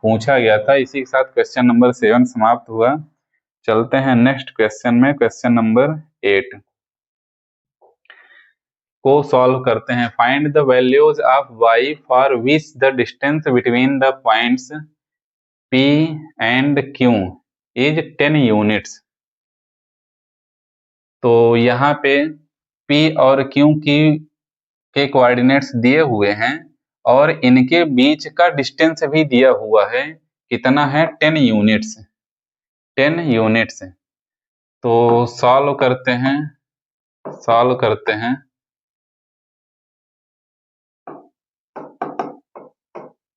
[SPEAKER 1] पूछा गया था। इसी के साथ क्वेश्चन नंबर 7 समाप्त हुआ। चलते हैं नेक्स्ट क्वेश्चन में, क्वेश्चन नंबर 8 को सॉल्व करते हैं। Find the values of y for which the distance between the points P and Q is 10 units. तो यहाँ पे P और Q के कोऑर्डिनेट्स दिए हुए हैं और इनके बीच का डिस्टेंस भी दिया हुआ है, कितना है 10 यूनिट्स, 10 यूनिट्स। तो सॉल्व करते हैं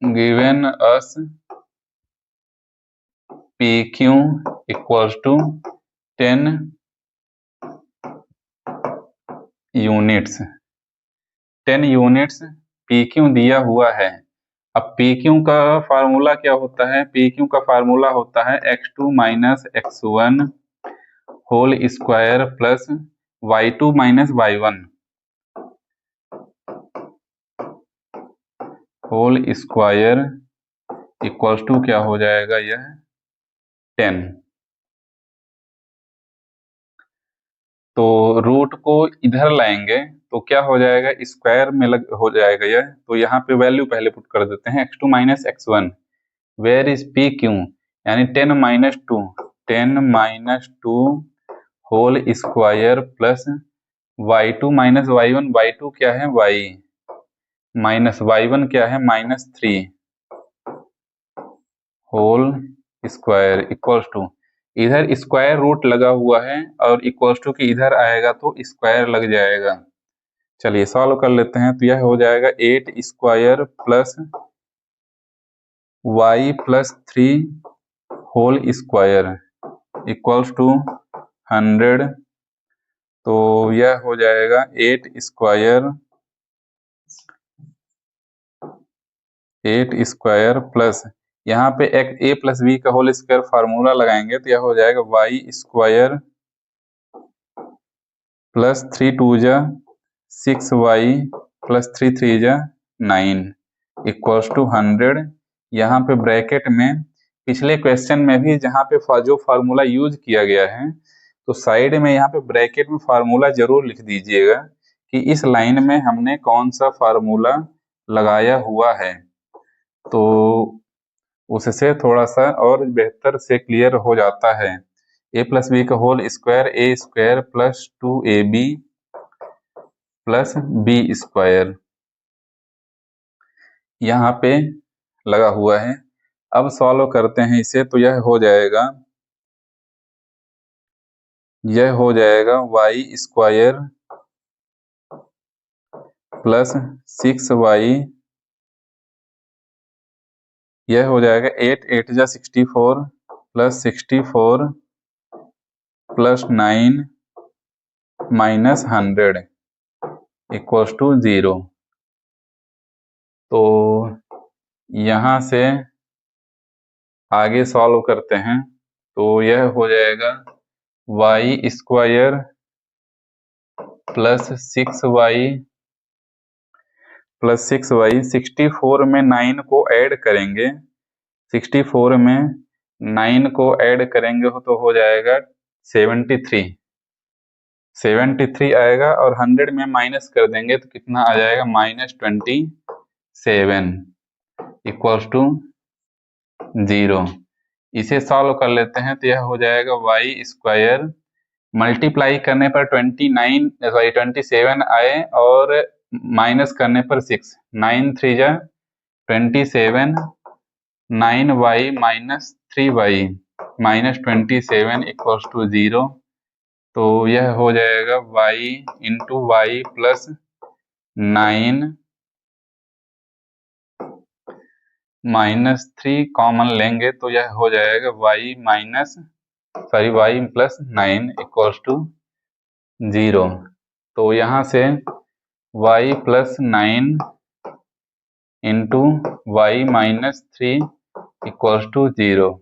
[SPEAKER 1] given us PQ equals to 10 units, 10 units PQ दिया हुआ है। अब PQ का फार्मूला क्या होता है, PQ का फार्मूला होता है x2 - x1 whole square plus y2 - y1 whole square equals to क्या हो जाएगा, यह 10। तो रूट को इधर लाएंगे तो क्या हो जाएगा, स्क्वायर में हो जाएगा यह, तो यहाँ पे वैल्यू पहले पुट कर देते हैं, x2 - x1 where is PQ, यानी 10 - 2 whole square plus y2 - y1, y2 क्या है y, माइनस y1 क्या है -3 होल स्क्वायर इक्वल्स टू, इधर स्क्वायर रूट लगा हुआ है और इक्वल्स टू की इधर आएगा तो स्क्वायर लग जाएगा। चलिए सॉल्व कर लेते हैं, तो यह हो जाएगा 8 square plus y plus 3 whole square equals to 100। तो यह हो जाएगा 8 स्क्वायर प्लस, यहाँ पे एक a प्लस बी का होल स्क्वायर फार्मूला लगाएंगे तो यह हो जाएगा y स्क्वायर प्लस 3 2 जा 6y प्लस 3 3 जा 9 इक्वल्स टू 100। यहाँ पे ब्रैकेट में पिछले क्वेश्चन में भी जहाँ पे जो फार्मूला यूज किया गया है, तो साइड में यहाँ पे ब्रैकेट में फार्मूला जरूर लिख दीजिएगा कि इस लाइन में हमने कौन सा फार्मूला लगाया हुआ है, तो उससे थोड़ा सा और बेहतर से क्लियर हो जाता है। a प्लस बी का whole square a square plus 2ab plus b square यहाँ पे लगा हुआ है। अब सॉल्व करते हैं इसे, तो यह हो जाएगा यह हो जाएगा वाई स्क्वायर प्लस 6y, यह हो जाएगा 8 8 जा 64 plus 64 plus 9 minus 100 equals to 0। तो यहाँ से आगे सॉल्व करते हैं। तो यह हो जाएगा Y square plus 6y plus 6y, 64 में 9 को ऐड करेंगे, 64 में 9 को ऐड करेंगे तो हो जाएगा 73 आएगा, और 100 में माइनस कर देंगे तो कितना आ जाएगा -27 इक्वल्स टू 0। इसे सॉल्व कर लेते हैं तो यह हो जाएगा वाई स्क्वायर, मल्टीप्लाई करने पर 27 आए और माइनस करने पर 6, 9 3 जा 27, 9y minus 3y minus 27 equals to 0। तो यह हो जाएगा y into y plus 9 minus 3 common लेंगे तो यह हो जाएगा y प्लस 9 इक्वल्स टू 0। तो यहाँ से y plus 9 into Y minus 3 equals to 0।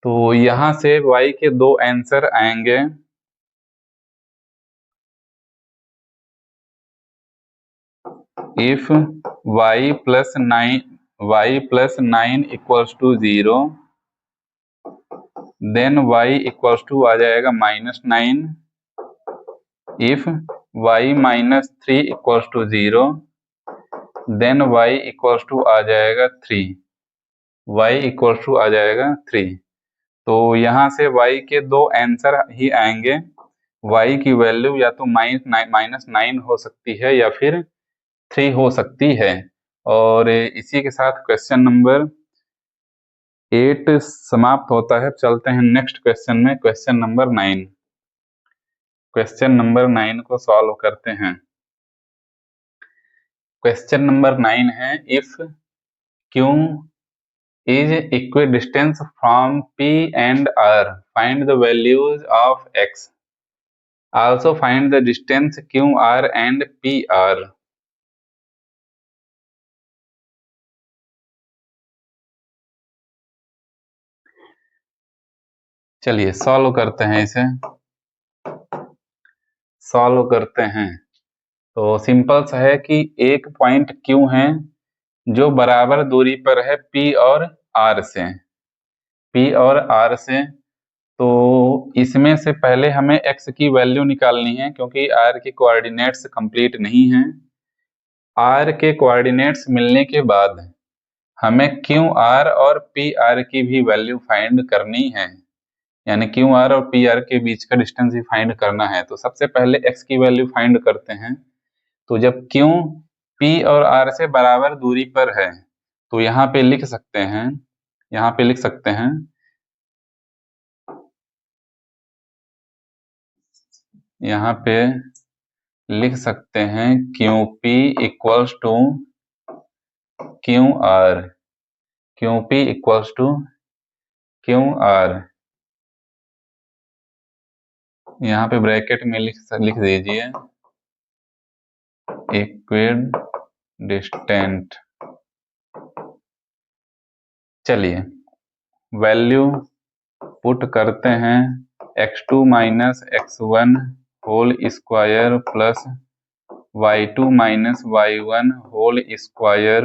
[SPEAKER 1] तो यहाँ से y के दो आंसर आएंगे। If y plus 9 equals to 0, then y equals to आ जाएगा -9। If y minus 3 equals to 0, then y equals to आ जाएगा 3। y इक्वल्स टू आ जाएगा 3। तो यहाँ से y के दो आंसर ही आएंगे। y की वैल्यू या तो -9 हो सकती है या फिर 3 हो सकती है। और इसी के साथ क्वेश्चन नंबर 8 समाप्त होता है। चलते हैं नेक्स्ट क्वेश्चन में, क्वेश्चन नंबर 9। क्वेश्चन नंबर 9 को सॉल्व करते हैं। क्वेश्चन नंबर 9 है, if Q is equidistant from P and R, find the values of X. Also find the distance QR and PR. चलिए सॉल्व करते हैं, इसे सॉल्व करते हैं। तो सिंपल सा है कि एक पॉइंट Q है जो बराबर दूरी पर है P और R से, P और R से। तो इसमें से पहले हमें x की वैल्यू निकालनी है, क्योंकि r के कोऑर्डिनेट्स कंप्लीट नहीं हैं। r के कोऑर्डिनेट्स मिलने के बाद हमें QR और PR की भी वैल्यू फाइंड करनी है, यानी QR और PR के बीच का डिस्टेंस भी फाइंड करना है। तो सबसे पहले x की वैल्यू फाइंड करते हैं। तो जब Q P और R से बराबर दूरी पर है तो यहाँ पे लिख सकते हैं, यहाँ पे लिख सकते हैं QP equals to QR, QP equals to QR। यहाँ पे ब्रैकेट में लिख दीजिए इक्विडिस्टेंट। चलिए वैल्यू पुट करते हैं, x2 minus x1 whole square plus y2 minus y1 whole square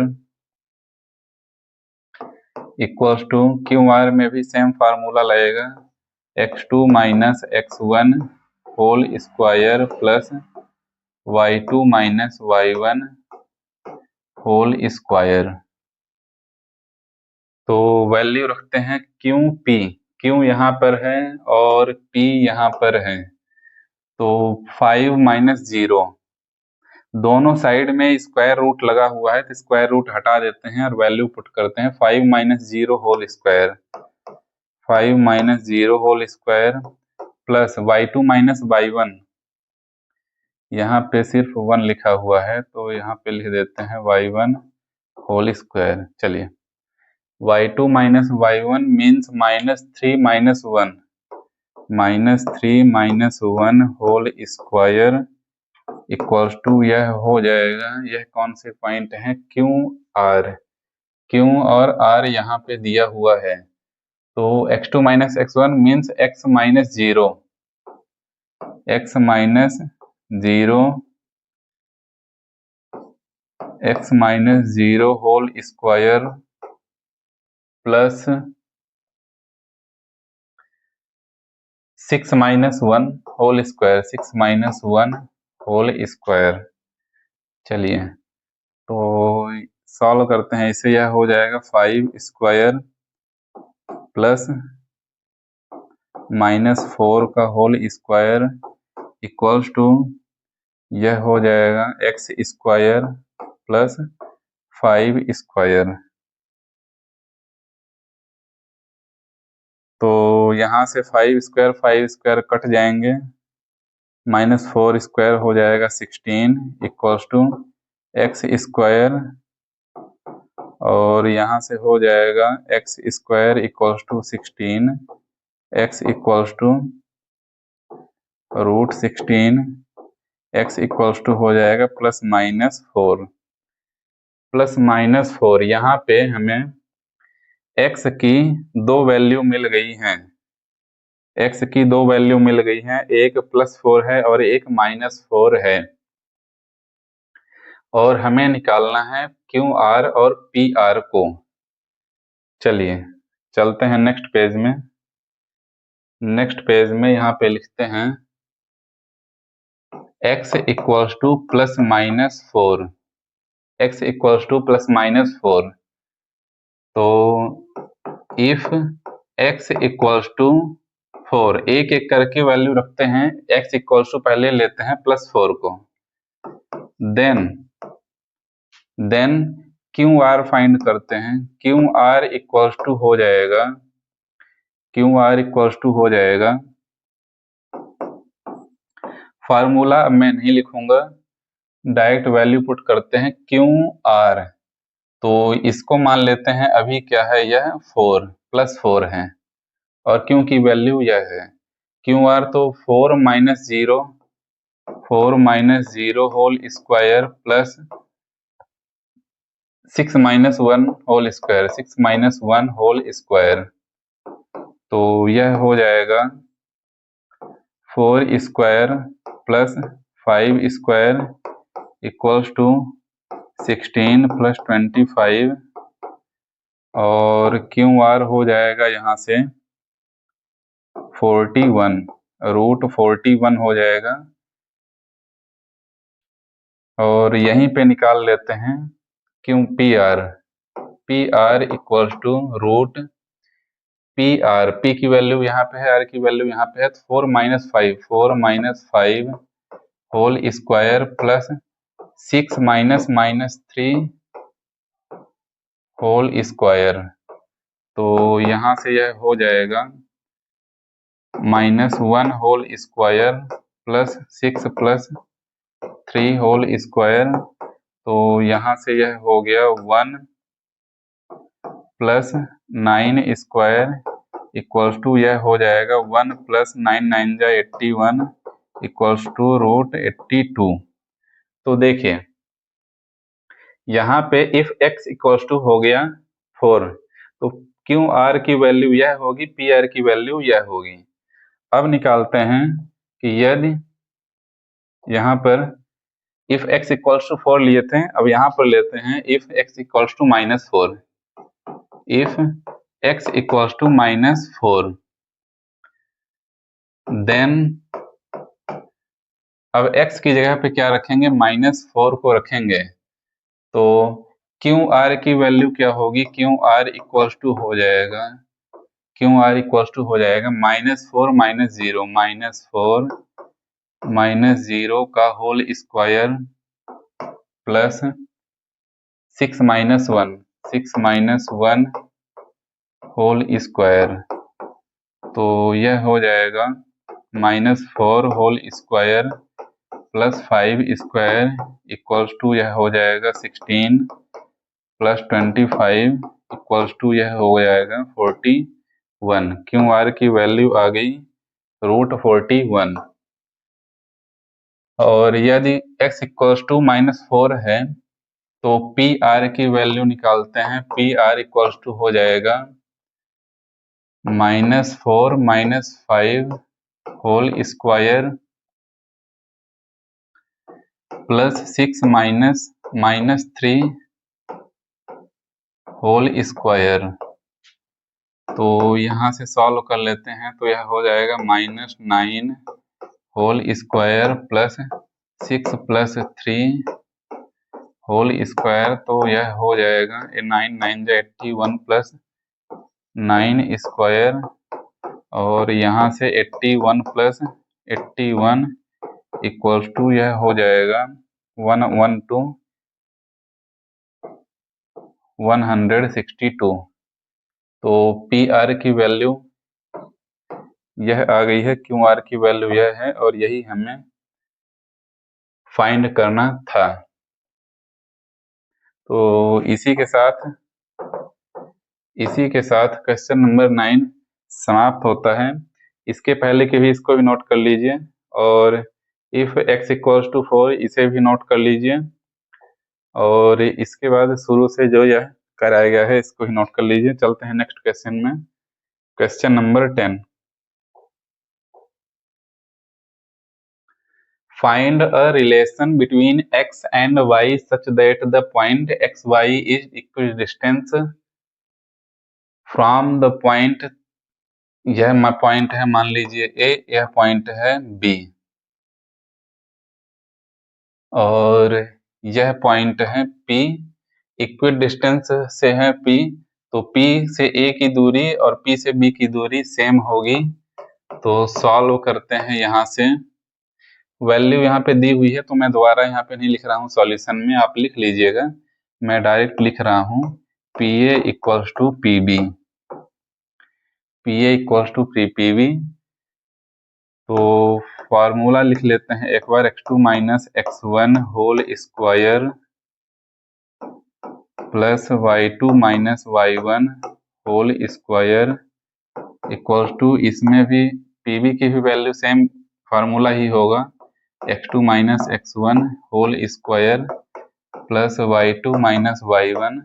[SPEAKER 1] equals to QR में भी सेम फार्मूला लगेगा, x2 minus x1 whole square plus y2 minus y1 whole square. तो वैल्यू रखते हैं QP, Q यहाँ पर है और P यहाँ पर है। तो 5 माइनस 0, दोनों साइड में स्क्वायर रूट लगा हुआ है तो स्क्वायर रूट हटा देते हैं और वैल्यू पुट करते हैं 5 minus 0 whole square. 5 minus 0 whole square plus y2 minus y1, यहाँ पे सिर्फ 1 लिखा हुआ है तो यहाँ पे लिख देते हैं y1 होल स्क्वायर। चलिए y2 minus y1 means -3 minus 1, -3 minus 1 whole square equals to यह हो जाएगा, यह कौन से पॉइंट है, क्यू आर। क्यू और आर यहाँ पे दिया हुआ है तो x2 minus x1 means x minus 0, x minus 0, x minus 0 whole square plus 6 minus 1 whole square, 6 minus 1 whole square. चलिए तो सॉल्व करते हैं इसे, यह हो जाएगा 5 स्क्वायर प्लस -4 का होल स्क्वायर इक्वल्स टू यह हो जाएगा x स्क्वायर प्लस 5 स्क्वायर। तो यहाँ से 5 स्क्वायर कट जाएंगे, -4 स्क्वायर हो जाएगा 16 इक्वल्स टू x स्क्वायर, और यहाँ से हो जाएगा x square equals to 16, x equals to √16, x equals to हो जाएगा +-4, +-4। यहाँ पे हमें x की दो वैल्यू मिल गई हैं, x की दो वैल्यू मिल गई हैं, एक +4 है और एक -4 है, और हमें निकालना है QR और PR को। चलिए चलते हैं नेक्स्ट पेज में। नेक्स्ट पेज में यहाँ पे लिखते हैं x equals to +-4, x equals to +-4। तो इफ x इक्वल्स टू 4, एक एक करके वैल्यू रखते हैं, x इक्वल्स टू पहले लेते हैं +4 को, देन QR फाइंड करते हैं। QR इक्वल्स टू हो जाएगा, QR इक्वल्स टू हो जाएगा, फार्मूला अब मैं नहीं लिखूंगा, डायरेक्ट वैल्यू पुट करते हैं QR। तो इसको मान लेते हैं अभी क्या है, यह 4 है, और क्यों की वैल्यू यह है QR, तो 4 minus 0 whole square plus 6 minus 1 whole square, 6 minus 1 whole square. तो यह हो जाएगा 4 square plus 5 square equals to 16 plus 25, और QR हो जाएगा यहाँ से 41, √41 हो जाएगा, और यहीं पे निकाल लेते हैं PR equals to √PR, P की वैल्यू यहाँ पे है, R की वैल्यू यहाँ पे है, तो 4 minus 5 whole square plus 6 minus 3 whole square. तो यहाँ से यह हो जाएगा -1 whole square plus 6 plus 3 whole square. तो यहाँ से यह हो गया 1 प्लस 9 स्क्वायर इक्वल्स टू यह हो जाएगा 1 प्लस 9 9 जा 81 इक्वल्स टू √82। तो देखिए यहाँ पे इफ x इक्वल्स टू हो गया 4, तो QR की वैल्यू यह होगी, PR की वैल्यू यह होगी। अब निकालते हैं कि यदि यहाँ पर इफ x इक्वल्स टू 4 लिए थे, अब यहाँ पर लेते हैं if x equals to -4, if x equals to -4, then अब x की जगह पे क्या रखेंगे, -4 को रखेंगे, तो QR की वैल्यू क्या होगी, QR इक्वल्स टू हो जाएगा, QR इक्वल्स टू हो जाएगा -4 माइनस 0 का whole square plus 6 minus 1 whole square. तो यह हो जाएगा -4 whole square plus 5 square equals to यह हो जाएगा 16 प्लस 25 इक्वल्स टू यह हो जाएगा 41। क्यू आर की वैल्यू आ गई √41। और यदि x इक्वल्स टू -4 है तो पी आर की वैल्यू निकालते हैं। पी आर इक्वल्स टू हो जाएगा -4 -5 whole square plus 6 -3 whole square. तो यहाँ से सॉल्व कर लेते हैं तो यह हो जाएगा -9 whole square plus 6 plus 3 whole square. तो यह हो जाएगा 9 9 81 प्लस 9 स्क्वायर, और यहाँ से 81 प्लस 81 इक्वल्स टू यह हो जाएगा 162। तो पी आर की वैल्यू यह आ गई है, क्यू आर की वैल्यू यह है, और यही हमें फाइंड करना था। तो इसी के साथ क्वेश्चन नंबर 9 समाप्त होता है। इसके पहले के भी इसको भी नोट कर लीजिए, और इफ x इक्वल्स टू 4 इसे भी नोट कर लीजिए, और इसके बाद शुरू से जो यह कराया गया है इसको भी नोट कर लीजिए। चलते हैं नेक्स्ट क्वेश्चन में। Question number 10, find a relation between x and y such that the point xy is equidistant from the point, यह पॉइंट है मान लीजिए a, यह पॉइंट है b, और यह पॉइंट है p। इक्विडिस्टेंस से है p, तो p से a की दूरी और p से b की दूरी सेम होगी। तो सॉल्व करते हैं। यहाँ से वैल्यू यहाँ पे दी हुई है, तो मैं दोबारा यहाँ पे नहीं लिख रहा हूँ, सॉल्यूशन में आप लिख लीजिएगा। मैं डायरेक्ट लिख रहा हूँ P A equals to P B, P A equals to P B. तो फॉर्मूला लिख लेते हैं एक बार, x2 minus x1 whole square plus y2 minus y1 whole square equals to, इसमें भी pb की भी वैल्यू सेम फार्मूला ही होगा, x2 minus x1 whole square plus y2 minus y1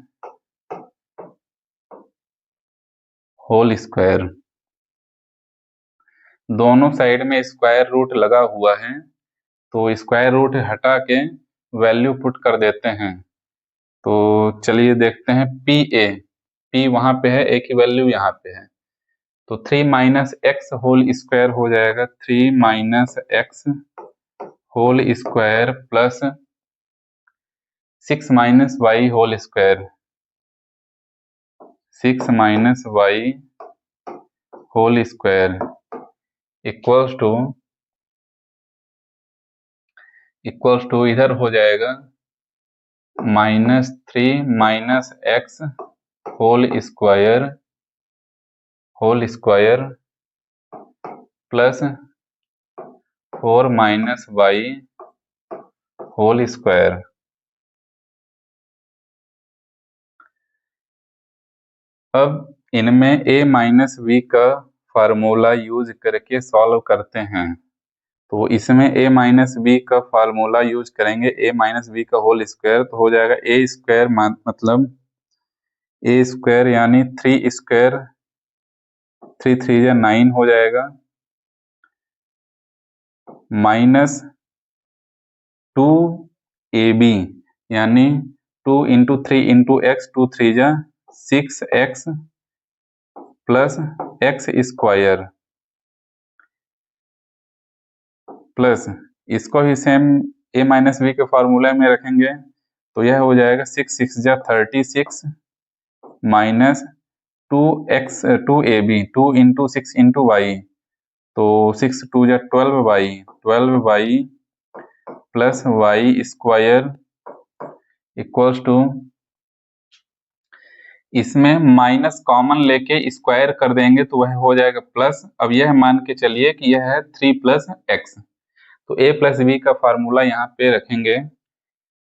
[SPEAKER 1] whole square. दोनों साइड में स्क्वायर रूट लगा हुआ है, तो स्क्वायर रूट हटा के वैल्यू पुट कर देते हैं। तो चलिए देखते हैं पी ए, पी वहां पे है, ए की वैल्यू यहाँ पे है, तो 3 माइनस एक्स होल स्क्वायर हो जाएगा, 3 minus X whole square plus 6 minus Y whole square, 6 minus Y whole square equals to इधर हो जाएगा -3 minus X whole square plus 4 minus Y whole square. अब इनमें a माइनस वी का formula use करके solve करते हैं। तो इसमें a माइनस बी का फार्मूला यूज करेंगे, a माइनस बी का होल स्क्वायर, तो हो जाएगा a स्क्वायर मतलब a स्क्वायर यानी 3 स्क्वायर, 3 3 या 9 हो जाएगा, माइनस 2ab यानी 2 इंटू 3 इंटू एक्स, 2 3 जा 6x plus x square, plus इसको भी सेम a माइनस बी के फार्मूला में रखेंगे, तो यह हो जाएगा 6 6 जा 36 minus 2ab 2 into 6 into Y, तो 6 2 जा 12 Y plus Y square equals to, इसमें माइनस कॉमन लेके स्क्वायर कर देंगे तो वह हो जाएगा प्लस। अब यह मान के चलिए कि यह है 3 प्लस एक्स, तो a प्लस बी का फार्मूला यहाँ पे रखेंगे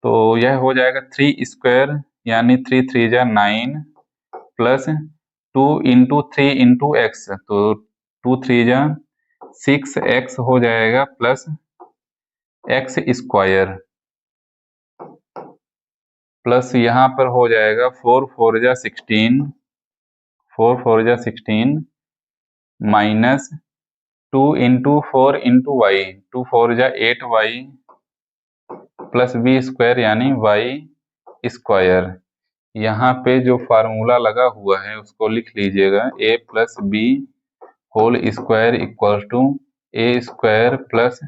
[SPEAKER 1] तो यह हो जाएगा 3 स्क्वायर यानी 3 3 जा 9 प्लस 2 इंटू 3 इंटू एक्स, तो 2 3 जा 6 एक्स हो जाएगा प्लस एक्स स्क्वायर, प्लस यहाँ पर हो जाएगा 4 4 जा 16, 4 4 जा 16 माइनस 2 इंटू 4 इंटू वाई, 2 4 जा 8 वाई प्लस बी स्क्वायर यानी वाई स्क्वायर। यहाँ पे जो फार्मूला लगा हुआ है उसको लिख लीजिएगा, a plus B whole square equal to A square plus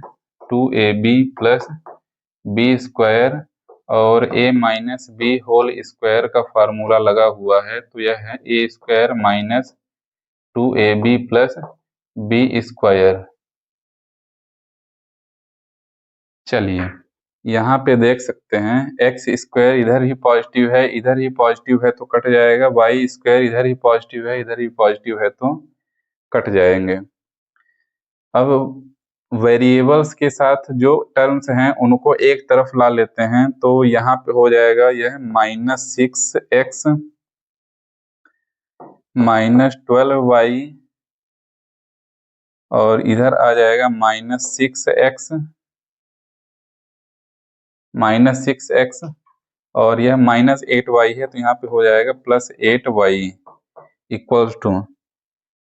[SPEAKER 1] 2ab plus B square, और a minus B whole square का फार्मूला लगा हुआ है तो यह है a square minus 2ab plus B square. चलिए यहाँ पे देख सकते हैं एक्स स्क्वायर इधर ही पॉजिटिव है इधर ही पॉजिटिव है तो कट जाएगा, वाई स्क्वायर इधर ही पॉजिटिव है इधर ही पॉजिटिव है तो कट जाएंगे। अब वेरिएबल्स के साथ जो टर्म्स हैं उनको एक तरफ ला लेते हैं तो यहाँ पे हो जाएगा यह -6x माइनस 12y, और इधर आ जाएगा -6x और यह -8y है तो यहाँ पे हो जाएगा +8y equals to,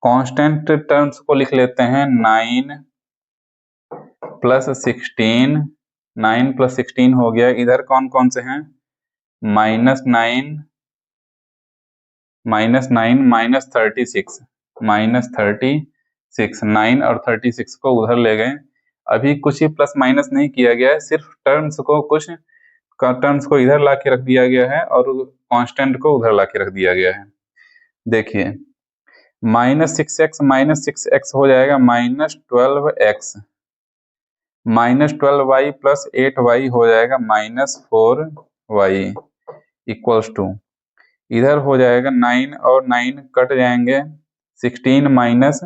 [SPEAKER 1] constant terms को लिख लेते हैं 9 प्लस 16, 9 प्लस 16 हो गया, इधर कौन कौन से हैं -9 -36 9 और 36 को उधर ले गए। अभी कुछ ही प्लस माइनस नहीं किया गया है, सिर्फ टर्म्स को कुछ टर्म्स को इधर ला के रख दिया गया है और कांस्टेंट को उधर ला के रख दिया गया है। देखिए -6x हो जाएगा -12x, -12y प्लस 8y हो जाएगा -4y इक्वल्स टू, इधर हो जाएगा 9 और 9 कट जाएंगे, 16 माइनस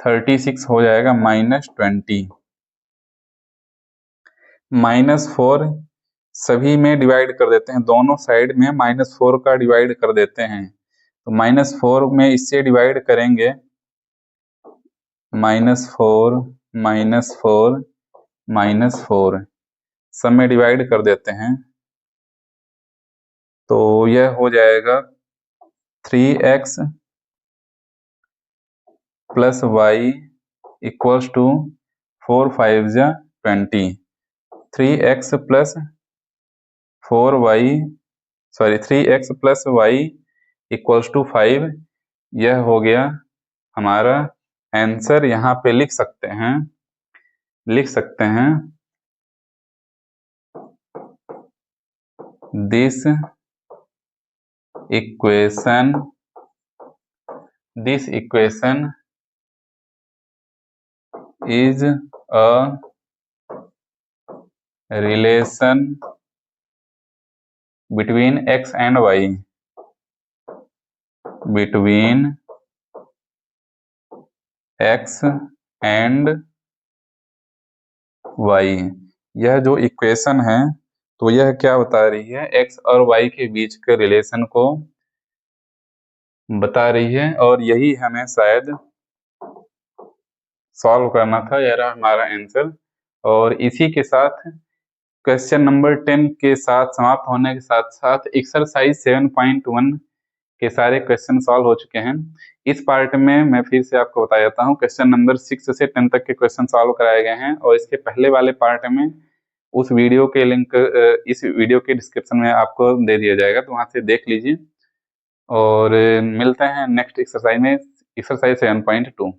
[SPEAKER 1] 36 हो जाएगा -20, -4 सभी में डिवाइड कर देते हैं, दोनों साइड में -4 का डिवाइड कर देते हैं, तो -4 में इससे डिवाइड करेंगे -4 सब में डिवाइड कर देते हैं तो यह हो जाएगा 3x plus Y equals to 4 5 जा 20, 3x plus 3x plus Y equals to 5, यह हो गया हमारा आंसर। यहाँ पे लिख सकते हैं this equation is a relation between x and y, between x and y। यह जो इक्वेशन है तो यह क्या बता रही है, x और y के बीच के रिलेशन को बता रही है, और यही हमें शायद सॉल्व करना था, यह रहा हमारा आंसर। और इसी के साथ क्वेश्चन नंबर 10 के साथ समाप्त होने के साथ साथ एक्सरसाइज 7.1 के सारे क्वेश्चन सॉल्व हो चुके हैं। इस पार्ट में मैं फिर से आपको बता देता हूँ, क्वेश्चन नंबर 6 से 10 तक के क्वेश्चन सॉल्व कराए गए हैं, और इसके पहले वाले पार्ट में उस वीडियो के लिंक इस वीडियो के डिस्क्रिप्शन में आपको दे दिया जाएगा, तो वहां से देख लीजिए। और मिलते हैं नेक्स्ट एक्सरसाइज में, एक्सरसाइज 7.2।